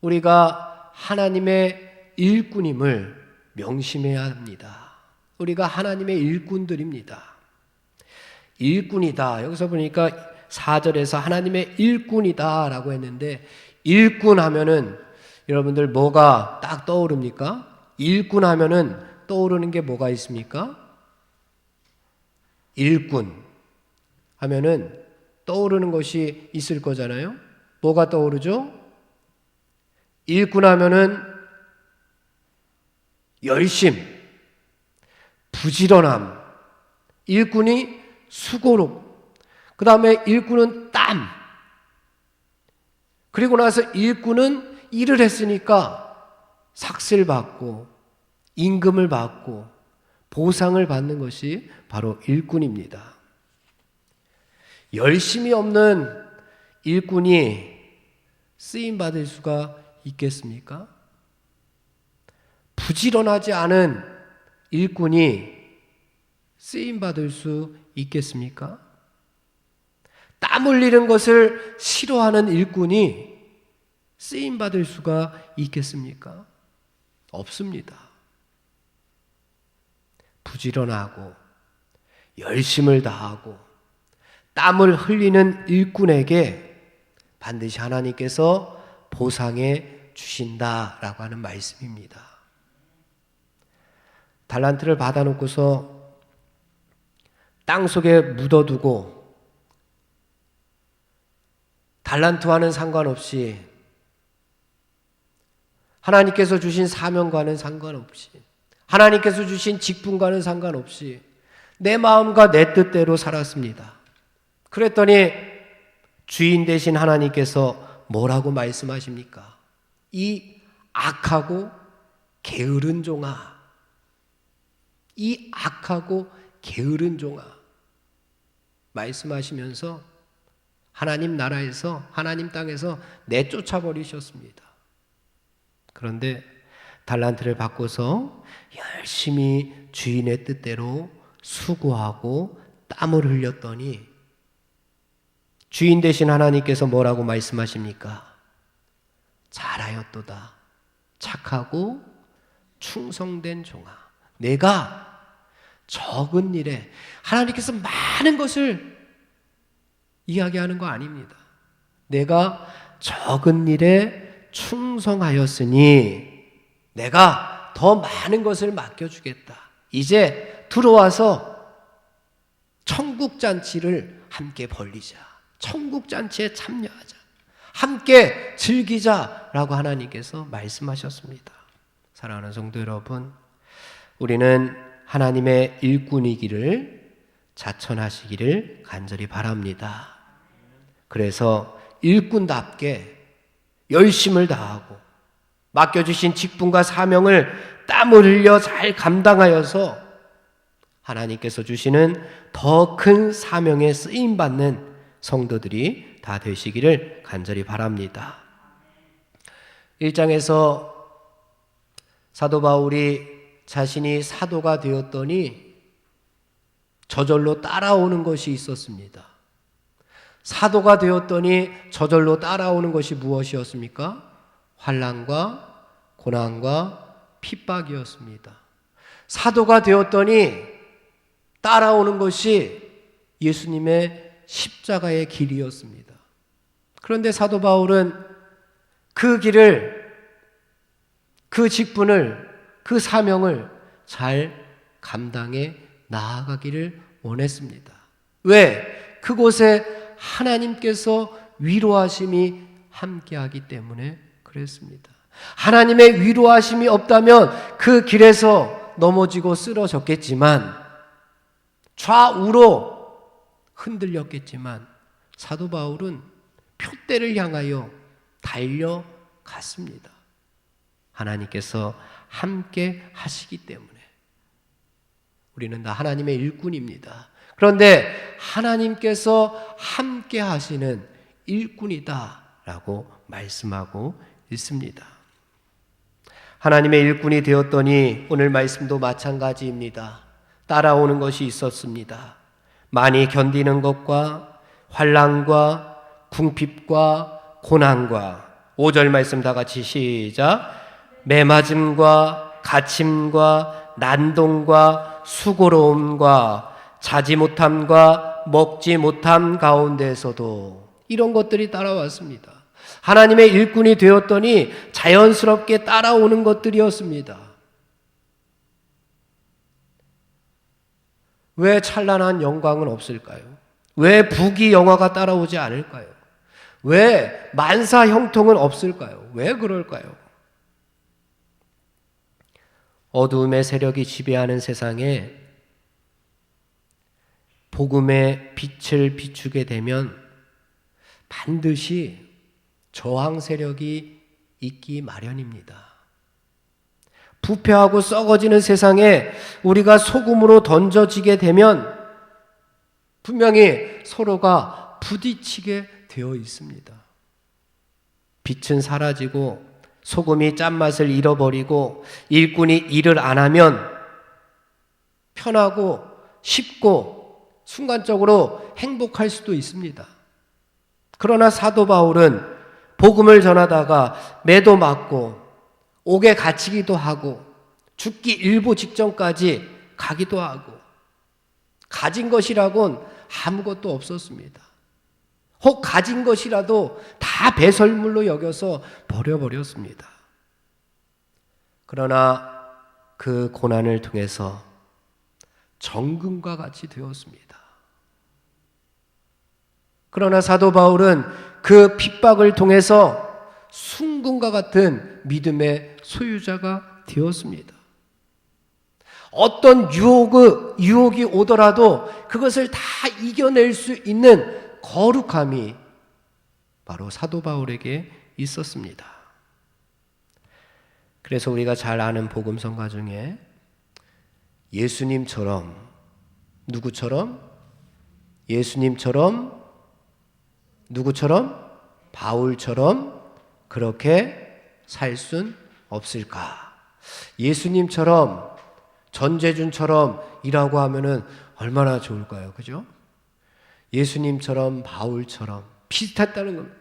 우리가 하나님의 일꾼임을 명심해야 합니다. 우리가 하나님의 일꾼들입니다. 일꾼이다. 여기서 보니까 4절에서 하나님의 일꾼이다 라고 했는데, 일꾼 하면은 여러분들 뭐가 딱 떠오릅니까? 일꾼 하면은 떠오르는 게 뭐가 있습니까? 일꾼 하면은 떠오르는 것이 있을 거잖아요. 뭐가 떠오르죠? 일꾼 하면은 열심, 부지런함, 일꾼이 수고로, 그 다음에 일꾼은 땀, 그리고 나서 일꾼은 일을 했으니까 삭슬 받고 임금을 받고 보상을 받는 것이 바로 일꾼입니다. 열심이 없는 일꾼이 쓰임 받을 수가 있겠습니까? 부지런하지 않은 일꾼이 쓰임 받을 수 있겠습니까? 땀 흘리는 것을 싫어하는 일꾼이 쓰임 받을 수가 있겠습니까? 없습니다. 부지런하고 열심을 다하고 땀을 흘리는 일꾼에게 반드시 하나님께서 보상해 주신다라고 하는 말씀입니다. 달란트를 받아놓고서 땅 속에 묻어두고 달란트와는 상관없이, 하나님께서 주신 사명과는 상관없이, 하나님께서 주신 직분과는 상관없이 내 마음과 내 뜻대로 살았습니다. 그랬더니 주인 되신 하나님께서 뭐라고 말씀하십니까? 이 악하고 게으른 종아, 이 악하고 게으른 종아 말씀하시면서 하나님 나라에서, 하나님 땅에서 내쫓아버리셨습니다. 그런데 달란트를 바꿔서 열심히 주인의 뜻대로 수고하고 땀을 흘렸더니 주인 되신 하나님께서 뭐라고 말씀하십니까? 잘하였도다. 착하고 충성된 종아. 내가 적은 일에, 하나님께서 많은 것을 이야기하는 거 아닙니다. 내가 적은 일에 충성하였으니 내가 더 많은 것을 맡겨주겠다. 이제 들어와서 천국잔치를 함께 벌리자. 천국 잔치에 참여하자. 함께 즐기자라고 하나님께서 말씀하셨습니다. 사랑하는 성도 여러분, 우리는 하나님의 일꾼이기를 자천하시기를 간절히 바랍니다. 그래서 일꾼답게 열심을 다하고 맡겨주신 직분과 사명을 땀을 흘려 잘 감당하여서 하나님께서 주시는 더 큰 사명에 쓰임받는 성도들이 다 되시기를 간절히 바랍니다. 1장에서 사도 바울이 자신이 사도가 되었더니 저절로 따라오는 것이 있었습니다. 사도가 되었더니 저절로 따라오는 것이 무엇이었습니까? 환난과 고난과 핍박이었습니다. 사도가 되었더니 따라오는 것이 예수님의 십자가의 길이었습니다. 그런데 사도 바울은 그 길을, 그 직분을, 그 사명을 잘 감당해 나아가기를 원했습니다. 왜? 그곳에 하나님께서 위로하심이 함께하기 때문에 그랬습니다. 하나님의 위로하심이 없다면 그 길에서 넘어지고 쓰러졌겠지만, 좌우로 흔들렸겠지만, 사도 바울은 표대를 향하여 달려갔습니다. 하나님께서 함께 하시기 때문에. 우리는 다 하나님의 일꾼입니다. 그런데 하나님께서 함께 하시는 일꾼이다라고 말씀하고 있습니다. 하나님의 일꾼이 되었더니 오늘 말씀도 마찬가지입니다. 따라오는 것이 있었습니다. 많이 견디는 것과 환난과 궁핍과 고난과 5절 말씀 다 같이 시작. 매맞음과 갇힘과 난동과 수고로움과 자지 못함과 먹지 못함 가운데서도 이런 것들이 따라왔습니다. 하나님의 일꾼이 되었더니 자연스럽게 따라오는 것들이었습니다. 왜 찬란한 영광은 없을까요? 왜 부귀 영화가 따라오지 않을까요? 왜 만사 형통은 없을까요? 왜 그럴까요? 어두움의 세력이 지배하는 세상에 복음의 빛을 비추게 되면 반드시 저항 세력이 있기 마련입니다. 부패하고 썩어지는 세상에 우리가 소금으로 던져지게 되면 분명히 서로가 부딪히게 되어 있습니다. 빛은 사라지고 소금이 짠맛을 잃어버리고 일꾼이 일을 안 하면 편하고 쉽고 순간적으로 행복할 수도 있습니다. 그러나 사도 바울은 복음을 전하다가 매도 맞고 옥에 갇히기도 하고 죽기 일보 직전까지 가기도 하고 가진 것이라곤 아무것도 없었습니다. 혹 가진 것이라도 다 배설물로 여겨서 버려버렸습니다. 그러나 그 고난을 통해서 정금과 같이 되었습니다. 그러나 사도 바울은 그 핍박을 통해서 순금과 같은 믿음의 소유자가 되었습니다. 어떤 유혹이 오더라도 그것을 다 이겨낼 수 있는 거룩함이 바로 사도 바울에게 있었습니다. 그래서 우리가 잘 아는 복음성가 중에 예수님처럼, 누구처럼? 예수님처럼, 누구처럼? 바울처럼 그렇게 살 순 없을까? 예수님처럼, 전재준처럼 일하고 하면은 얼마나 좋을까요? 그죠? 예수님처럼, 바울처럼 비슷했다는 겁니다.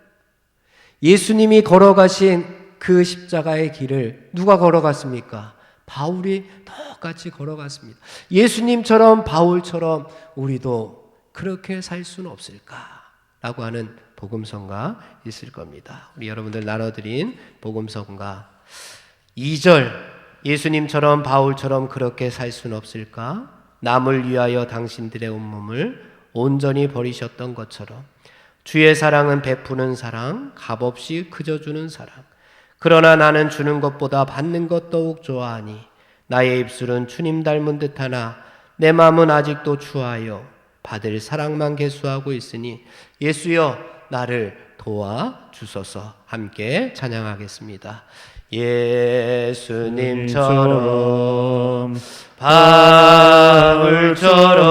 예수님이 걸어가신 그 십자가의 길을 누가 걸어갔습니까? 바울이 똑같이 걸어갔습니다. 예수님처럼, 바울처럼 우리도 그렇게 살 수는 없을까라고 하는 복음성가 있을 겁니다. 우리 여러분들 나눠드린 복음성가 2절, 예수님처럼 바울처럼 그렇게 살 수는 없을까? 남을 위하여 당신들의 온몸을 온전히 버리셨던 것처럼 주의 사랑은 베푸는 사랑, 값없이 그저 주는 사랑. 그러나 나는 주는 것보다 받는 것 더욱 좋아하니 나의 입술은 주님 닮은 듯하나 내 마음은 아직도 추하여 받을 사랑만 계수하고 있으니 예수여 나를 도와주소서. 함께 찬양하겠습니다. 예수님처럼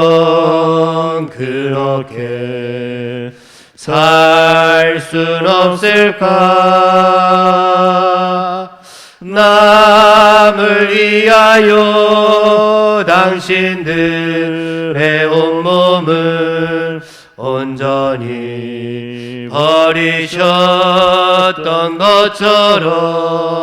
바울처럼 그렇게 살 순 없을까? 남을 위하여 당신들의 온몸을 온전히 버리셨던 것처럼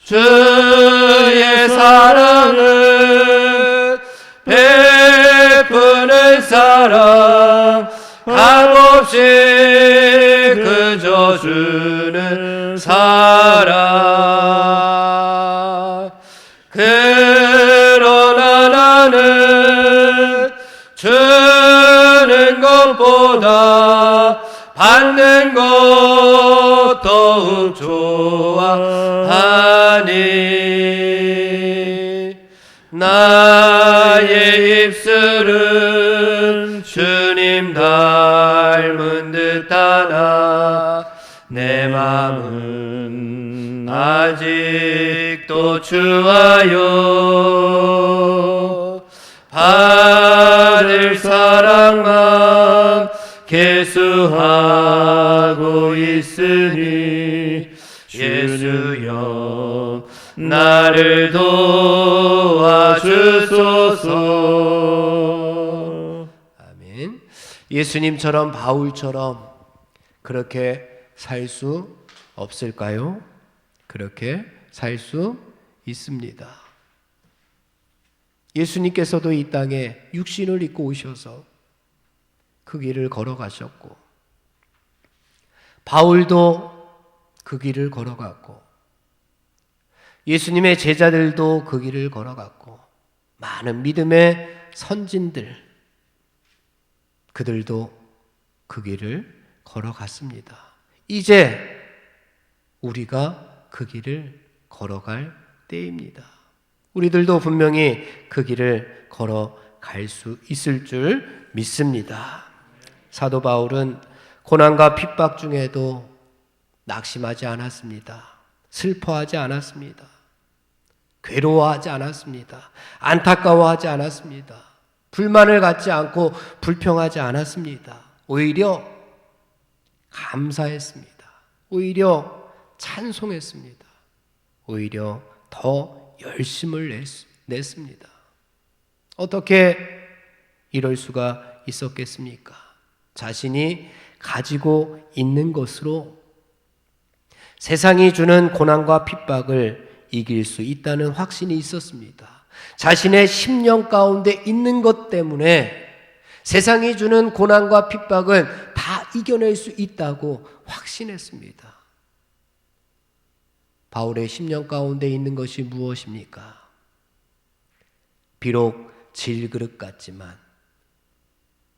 주의 사랑은 베푸는 사랑, 값없이 그저 주는 사랑. 그러나 나는 주는 것보다 받는 것 더욱 좋아하니 나의 입술은 주님 닮은 듯하나 내 마음은 아직도 추하여 받을 사랑만 계수하고 있으니 예수여 나를 도와주소서. 아멘. 예수님처럼 바울처럼 그렇게 살 수 없을까요? 그렇게 살 수 있습니다. 예수님께서도 이 땅에 육신을 입고 오셔서 그 길을 걸어가셨고, 바울도 그 길을 걸어갔고, 예수님의 제자들도 그 길을 걸어갔고, 많은 믿음의 선진들, 그들도 그 길을 걸어갔습니다. 이제 우리가 그 길을 걸어갈 때입니다. 우리들도 분명히 그 길을 걸어갈 수 있을 줄 믿습니다. 사도 바울은 고난과 핍박 중에도 낙심하지 않았습니다. 슬퍼하지 않았습니다. 괴로워하지 않았습니다. 안타까워하지 않았습니다. 불만을 갖지 않고 불평하지 않았습니다. 오히려 감사했습니다. 오히려 찬송했습니다. 오히려 더 열심을 냈습니다. 어떻게 이럴 수가 있었겠습니까? 자신이 가지고 있는 것으로 세상이 주는 고난과 핍박을 이길 수 있다는 확신이 있었습니다. 자신의 심령 가운데 있는 것 때문에 세상이 주는 고난과 핍박은 다 이겨낼 수 있다고 확신했습니다. 바울의 심령 가운데 있는 것이 무엇입니까? 비록 질그릇 같지만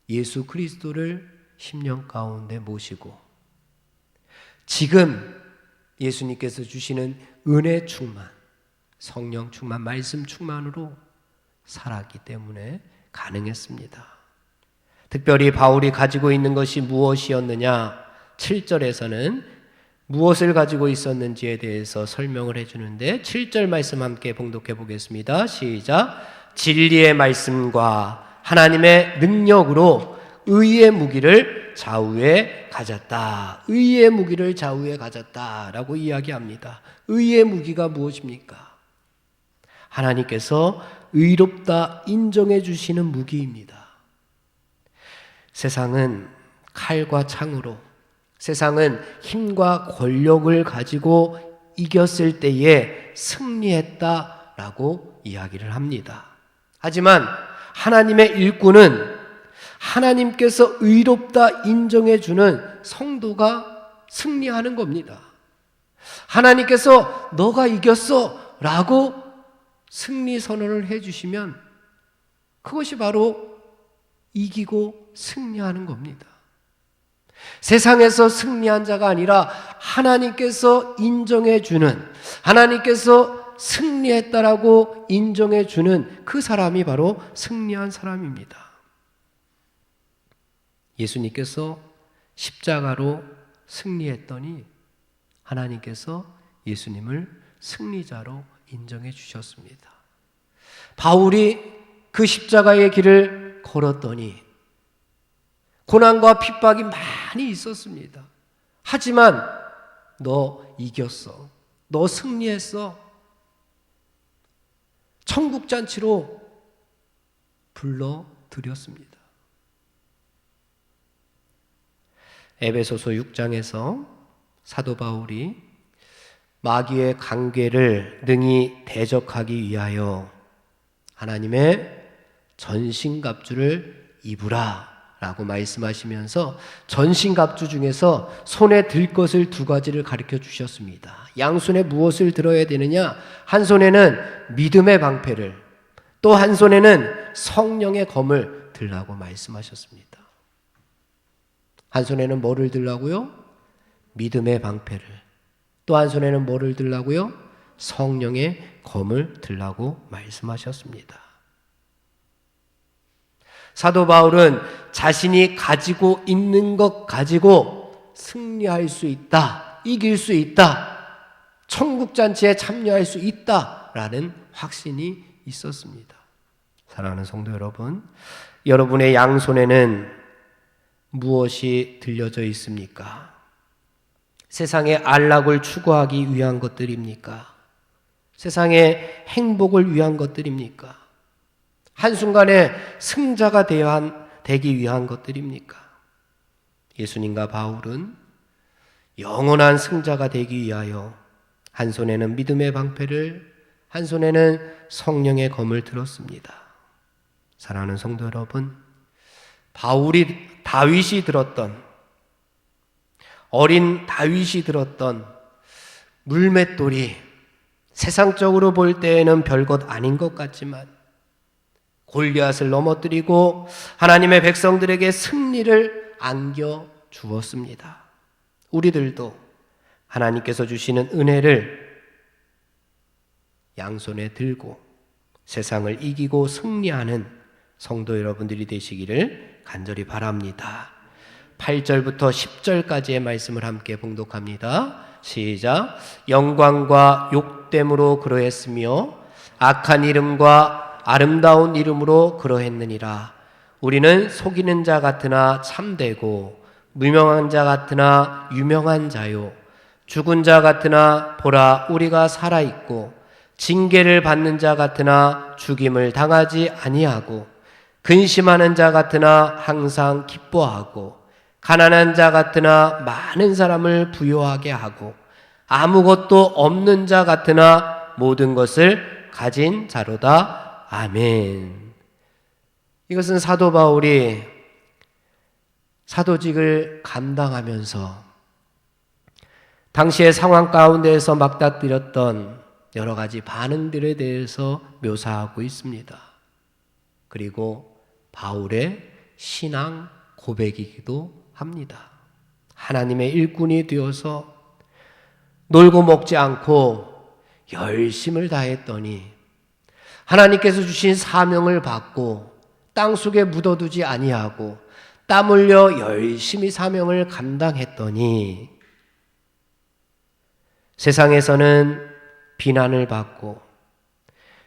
예수 그리스도를 심령 가운데 모시고 지금 예수님께서 주시는 은혜 충만, 성령 충만, 말씀 충만으로 살았기 때문에 가능했습니다. 특별히 바울이 가지고 있는 것이 무엇이었느냐? 7절에서는 무엇을 가지고 있었는지에 대해서 설명을 해주는데 7절 말씀 함께 봉독해 보겠습니다. 시작. 진리의 말씀과 하나님의 능력으로 의의 무기를 좌우에 가졌다. 의의 무기를 좌우에 가졌다라고 이야기합니다. 의의 무기가 무엇입니까? 하나님께서 의롭다 인정해 주시는 무기입니다. 세상은 칼과 창으로, 세상은 힘과 권력을 가지고 이겼을 때에 승리했다라고 이야기를 합니다. 하지만 하나님의 일꾼은 하나님께서 의롭다 인정해 주는 성도가 승리하는 겁니다. 하나님께서 너가 이겼어 라고 승리 선언을 해 주시면 그것이 바로 이기고 승리하는 겁니다. 세상에서 승리한 자가 아니라 하나님께서 인정해 주는, 하나님께서 승리했다라고 인정해 주는 그 사람이 바로 승리한 사람입니다. 예수님께서 십자가로 승리했더니 하나님께서 예수님을 승리자로 인정해 주셨습니다. 바울이 그 십자가의 길을 걸었더니 고난과 핍박이 많이 있었습니다. 하지만 너 이겼어. 너 승리했어. 천국 잔치로 불러드렸습니다. 에베소서 6장에서 사도 바울이 마귀의 관계를 능히 대적하기 위하여 하나님의 전신갑주를 입으라 라고 말씀하시면서 전신갑주 중에서 손에 들 것을 두 가지를 가르쳐 주셨습니다. 양손에 무엇을 들어야 되느냐? 한 손에는 믿음의 방패를, 또 한 손에는 성령의 검을 들라고 말씀하셨습니다. 한 손에는 뭐를 들라고요? 믿음의 방패를. 또 한 손에는 뭐를 들라고요? 성령의 검을 들라고 말씀하셨습니다. 사도 바울은 자신이 가지고 있는 것 가지고 승리할 수 있다, 이길 수 있다, 천국잔치에 참여할 수 있다라는 확신이 있었습니다. 사랑하는 성도 여러분, 여러분의 양손에는 무엇이 들려져 있습니까? 세상의 안락을 추구하기 위한 것들입니까? 세상의 행복을 위한 것들입니까? 한순간에 승자가 되기 위한 것들입니까? 예수님과 바울은 영원한 승자가 되기 위하여 한 손에는 믿음의 방패를, 한 손에는 성령의 검을 들었습니다. 사랑하는 성도 여러분, 다윗이 들었던, 어린 다윗이 들었던 물맷돌이 세상적으로 볼 때에는 별것 아닌 것 같지만 골리앗을 넘어뜨리고 하나님의 백성들에게 승리를 안겨 주었습니다. 우리들도 하나님께서 주시는 은혜를 양손에 들고 세상을 이기고 승리하는 성도 여러분들이 되시기를 간절히 바랍니다. 8절부터 10절까지의 말씀을 함께 봉독합니다. 시작. 영광과 욕됨으로 그러했으며 악한 이름과 아름다운 이름으로 그러했느니라. 우리는 속이는 자 같으나 참되고 무명한 자 같으나 유명한 자요, 죽은 자 같으나 보라 우리가 살아있고 징계를 받는 자 같으나 죽임을 당하지 아니하고 근심하는 자 같으나 항상 기뻐하고 가난한 자 같으나 많은 사람을 부요하게 하고 아무것도 없는 자 같으나 모든 것을 가진 자로다. 아멘. 이것은 사도 바울이 사도직을 감당하면서 당시의 상황 가운데에서 맞닥뜨렸던 여러 가지 반응들에 대해서 묘사하고 있습니다. 그리고 바울의 신앙 고백이기도 합니다. 하나님의 일꾼이 되어서 놀고 먹지 않고 열심을 다했더니 하나님께서 주신 사명을 받고 땅속에 묻어두지 아니하고 땀 흘려 열심히 사명을 감당했더니 세상에서는 비난을 받고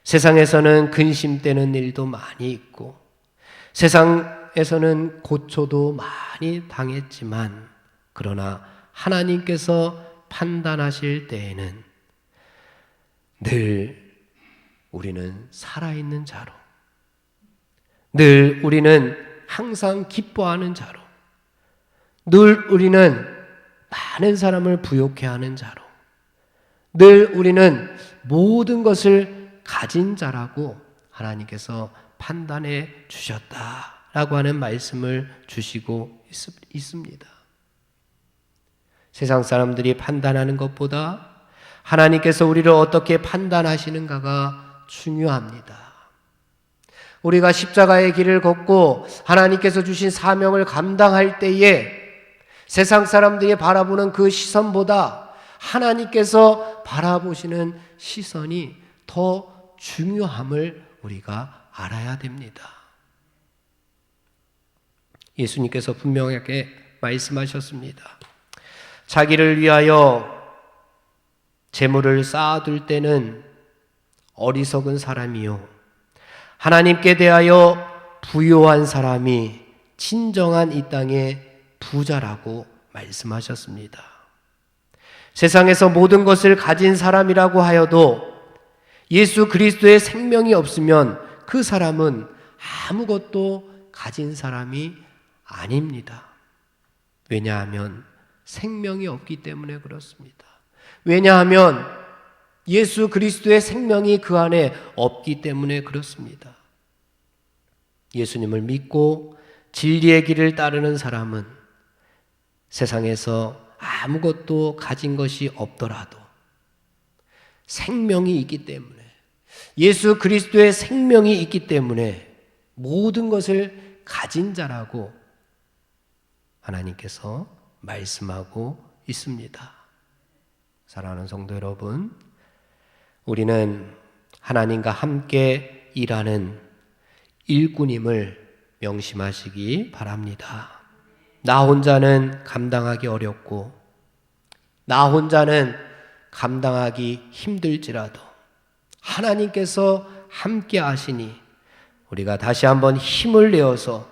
세상에서는 근심되는 일도 많이 있고 세상에서는 고초도 많이 당했지만 그러나 하나님께서 판단하실 때에는 늘 우리는 살아있는 자로, 늘 우리는 항상 기뻐하는 자로, 늘 우리는 많은 사람을 부욕해 하는 자로, 늘 우리는 모든 것을 가진 자라고 하나님께서 판단해 주셨다라고 하는 말씀을 주시고 있습니다. 세상 사람들이 판단하는 것보다 하나님께서 우리를 어떻게 판단하시는가가 중요합니다. 우리가 십자가의 길을 걷고 하나님께서 주신 사명을 감당할 때에 세상 사람들이 바라보는 그 시선보다 하나님께서 바라보시는 시선이 더 중요함을 우리가 알아야 됩니다. 예수님께서 분명하게 말씀하셨습니다. 자기를 위하여 재물을 쌓아둘 때는 어리석은 사람이요, 하나님께 대하여 부요한 사람이 진정한 이 땅의 부자라고 말씀하셨습니다. 세상에서 모든 것을 가진 사람이라고 하여도 예수 그리스도의 생명이 없으면 그 사람은 아무것도 가진 사람이 아닙니다. 왜냐하면 생명이 없기 때문에 그렇습니다. 왜냐하면 예수 그리스도의 생명이 그 안에 없기 때문에 그렇습니다. 예수님을 믿고 진리의 길을 따르는 사람은 세상에서 아무것도 가진 것이 없더라도 생명이 있기 때문에, 예수 그리스도의 생명이 있기 때문에 모든 것을 가진 자라고 하나님께서 말씀하고 있습니다. 사랑하는 성도 여러분, 우리는 하나님과 함께 일하는 일꾼임을 명심하시기 바랍니다. 나 혼자는 감당하기 어렵고 나 혼자는 감당하기 힘들지라도 하나님께서 함께 하시니 우리가 다시 한번 힘을 내어서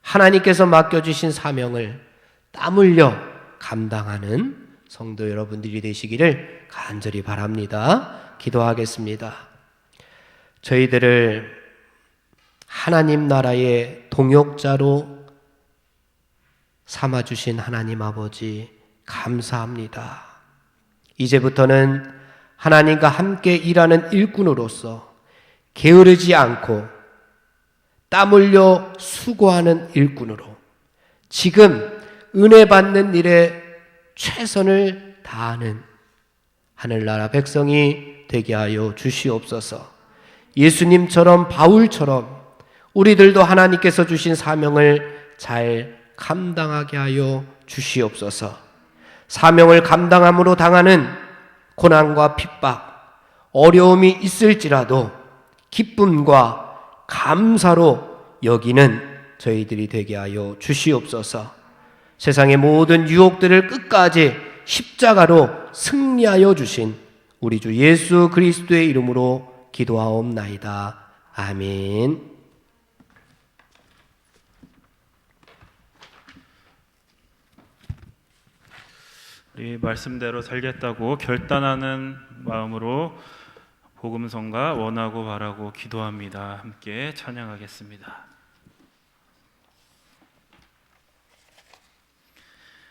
하나님께서 맡겨주신 사명을 땀 흘려 감당하는 성도 여러분들이 되시기를 간절히 바랍니다. 기도하겠습니다. 저희들을 하나님 나라의 동역자로 삼아주신 하나님 아버지 감사합니다. 이제부터는 하나님과 함께 일하는 일꾼으로서 게으르지 않고 땀 흘려 수고하는 일꾼으로 지금 은혜 받는 일에 최선을 다하는 하늘나라 백성이 되게 하여 주시옵소서. 예수님처럼 바울처럼 우리들도 하나님께서 주신 사명을 잘 감당하게 하여 주시옵소서. 사명을 감당함으로 당하는 고난과 핍박, 어려움이 있을지라도 기쁨과 감사로 여기는 저희들이 되게 하여 주시옵소서. 세상의 모든 유혹들을 끝까지 십자가로 승리하여 주신 우리 주 예수 그리스도의 이름으로 기도하옵나이다. 아멘. 우리 말씀대로 살겠다고 결단하는 마음으로 복음성가 원하고 바라고 기도합니다. 함께 찬양하겠습니다.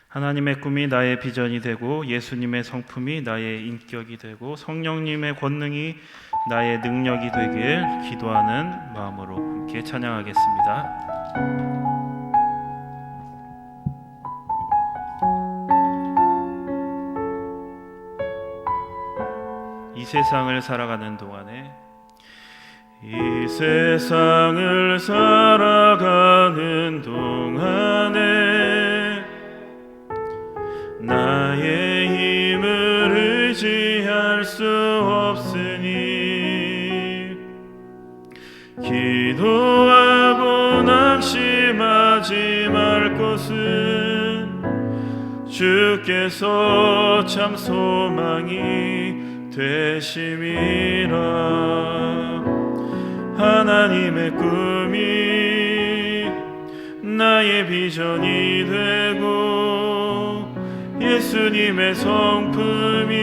하나님의 꿈이 나의 비전이 되고 예수님의 성품이 나의 인격이 되고 성령님의 권능이 나의 능력이 되길 기도하는 마음으로 함께 찬양하겠습니다. 이 세상을 살아가는 동안에 이 세상을 살아가는 동안에 나의 힘을 의지할 수 없으니 기도하고 낙심하지 말 것은 주께서 참 소망이 되심이라. 하나님의 꿈이 나의 비전이 되고 예수님의 성품이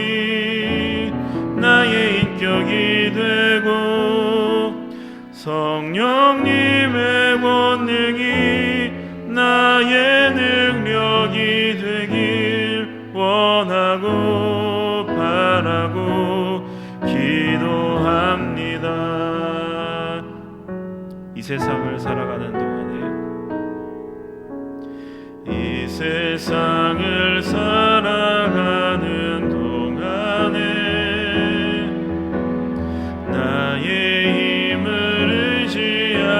나의 인격이 되고 성령님의 권능이 나의 능력이 되길 원하고 바라고 기도합니다. 이 세상을 살아가는 동안에 이 세상을 살아가는 동안에 나의 힘을 의지할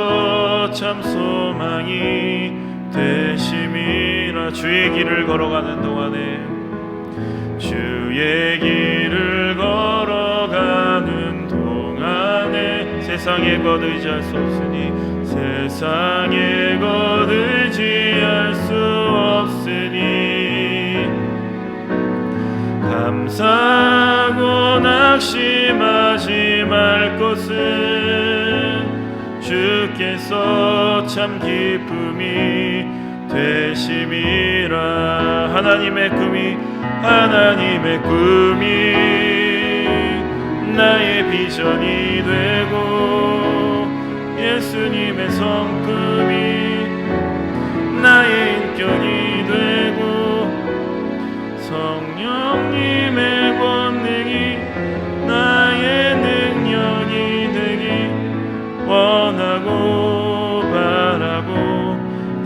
주께서 참 소망이 되심이라. 주의 길을 걸어가는 동안에, 주의 길을 걸어가는 동안에 세상의 것 의지할 수 없으니, 세상의 것 의지할 수 없으니, 감사하고 낙심하지 말 것은 주께서 참 기쁨이 되심이라. 하나님의 꿈이 나의 비전이 되고, 예수님의 성품이 나의 인격이 되고, 성령님의 권능이 나의 능력이 되기 원하고 바라고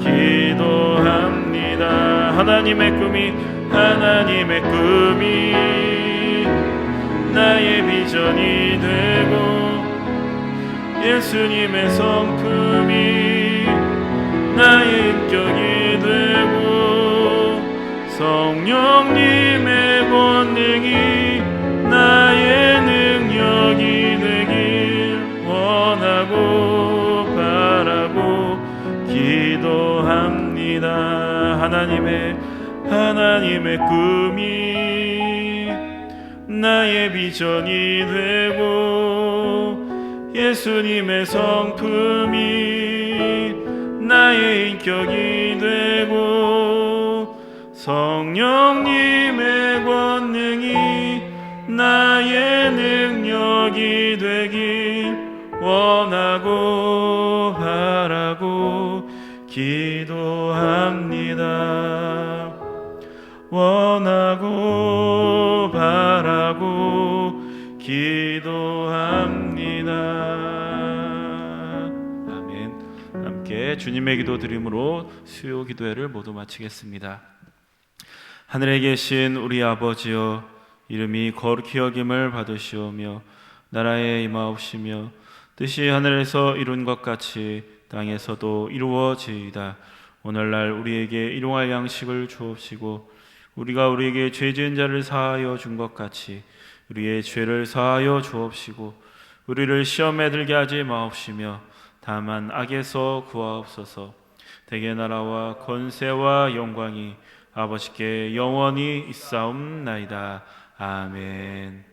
기도합니다. 하나님의 꿈이 나의 비전이 되고, 예수님의 성품이 나의 인격이 되고, 성령님의 권능이 나의 능력이 되길 원하고 바라고 기도합니다. 하나님의 꿈이 나의 비전이 되고, 예수님의 성품이 나의 인격이 되고, 성령님의 권능이 나의 능력이 되길 원하고 바라고 기도합니다. 원하고 바라고 기도합니다. 아멘. 함께 주님의 기도 드림으로 수요 기도회를 모두 마치겠습니다. 하늘에 계신 우리 아버지여, 이름이 거룩히 여김을 받으시오며 나라에 임하옵시며 뜻이 하늘에서 이룬 것 같이 땅에서도 이루어지이다. 오늘날 우리에게 일용할 양식을 주옵시고, 우리가 우리에게 죄 지은 자를 사하여 준 것 같이 우리의 죄를 사하여 주옵시고, 우리를 시험에 들게 하지 마옵시며 다만 악에서 구하옵소서. 대개 나라와 권세와 영광이 아버지께 영원히 있사옵나이다. 아멘.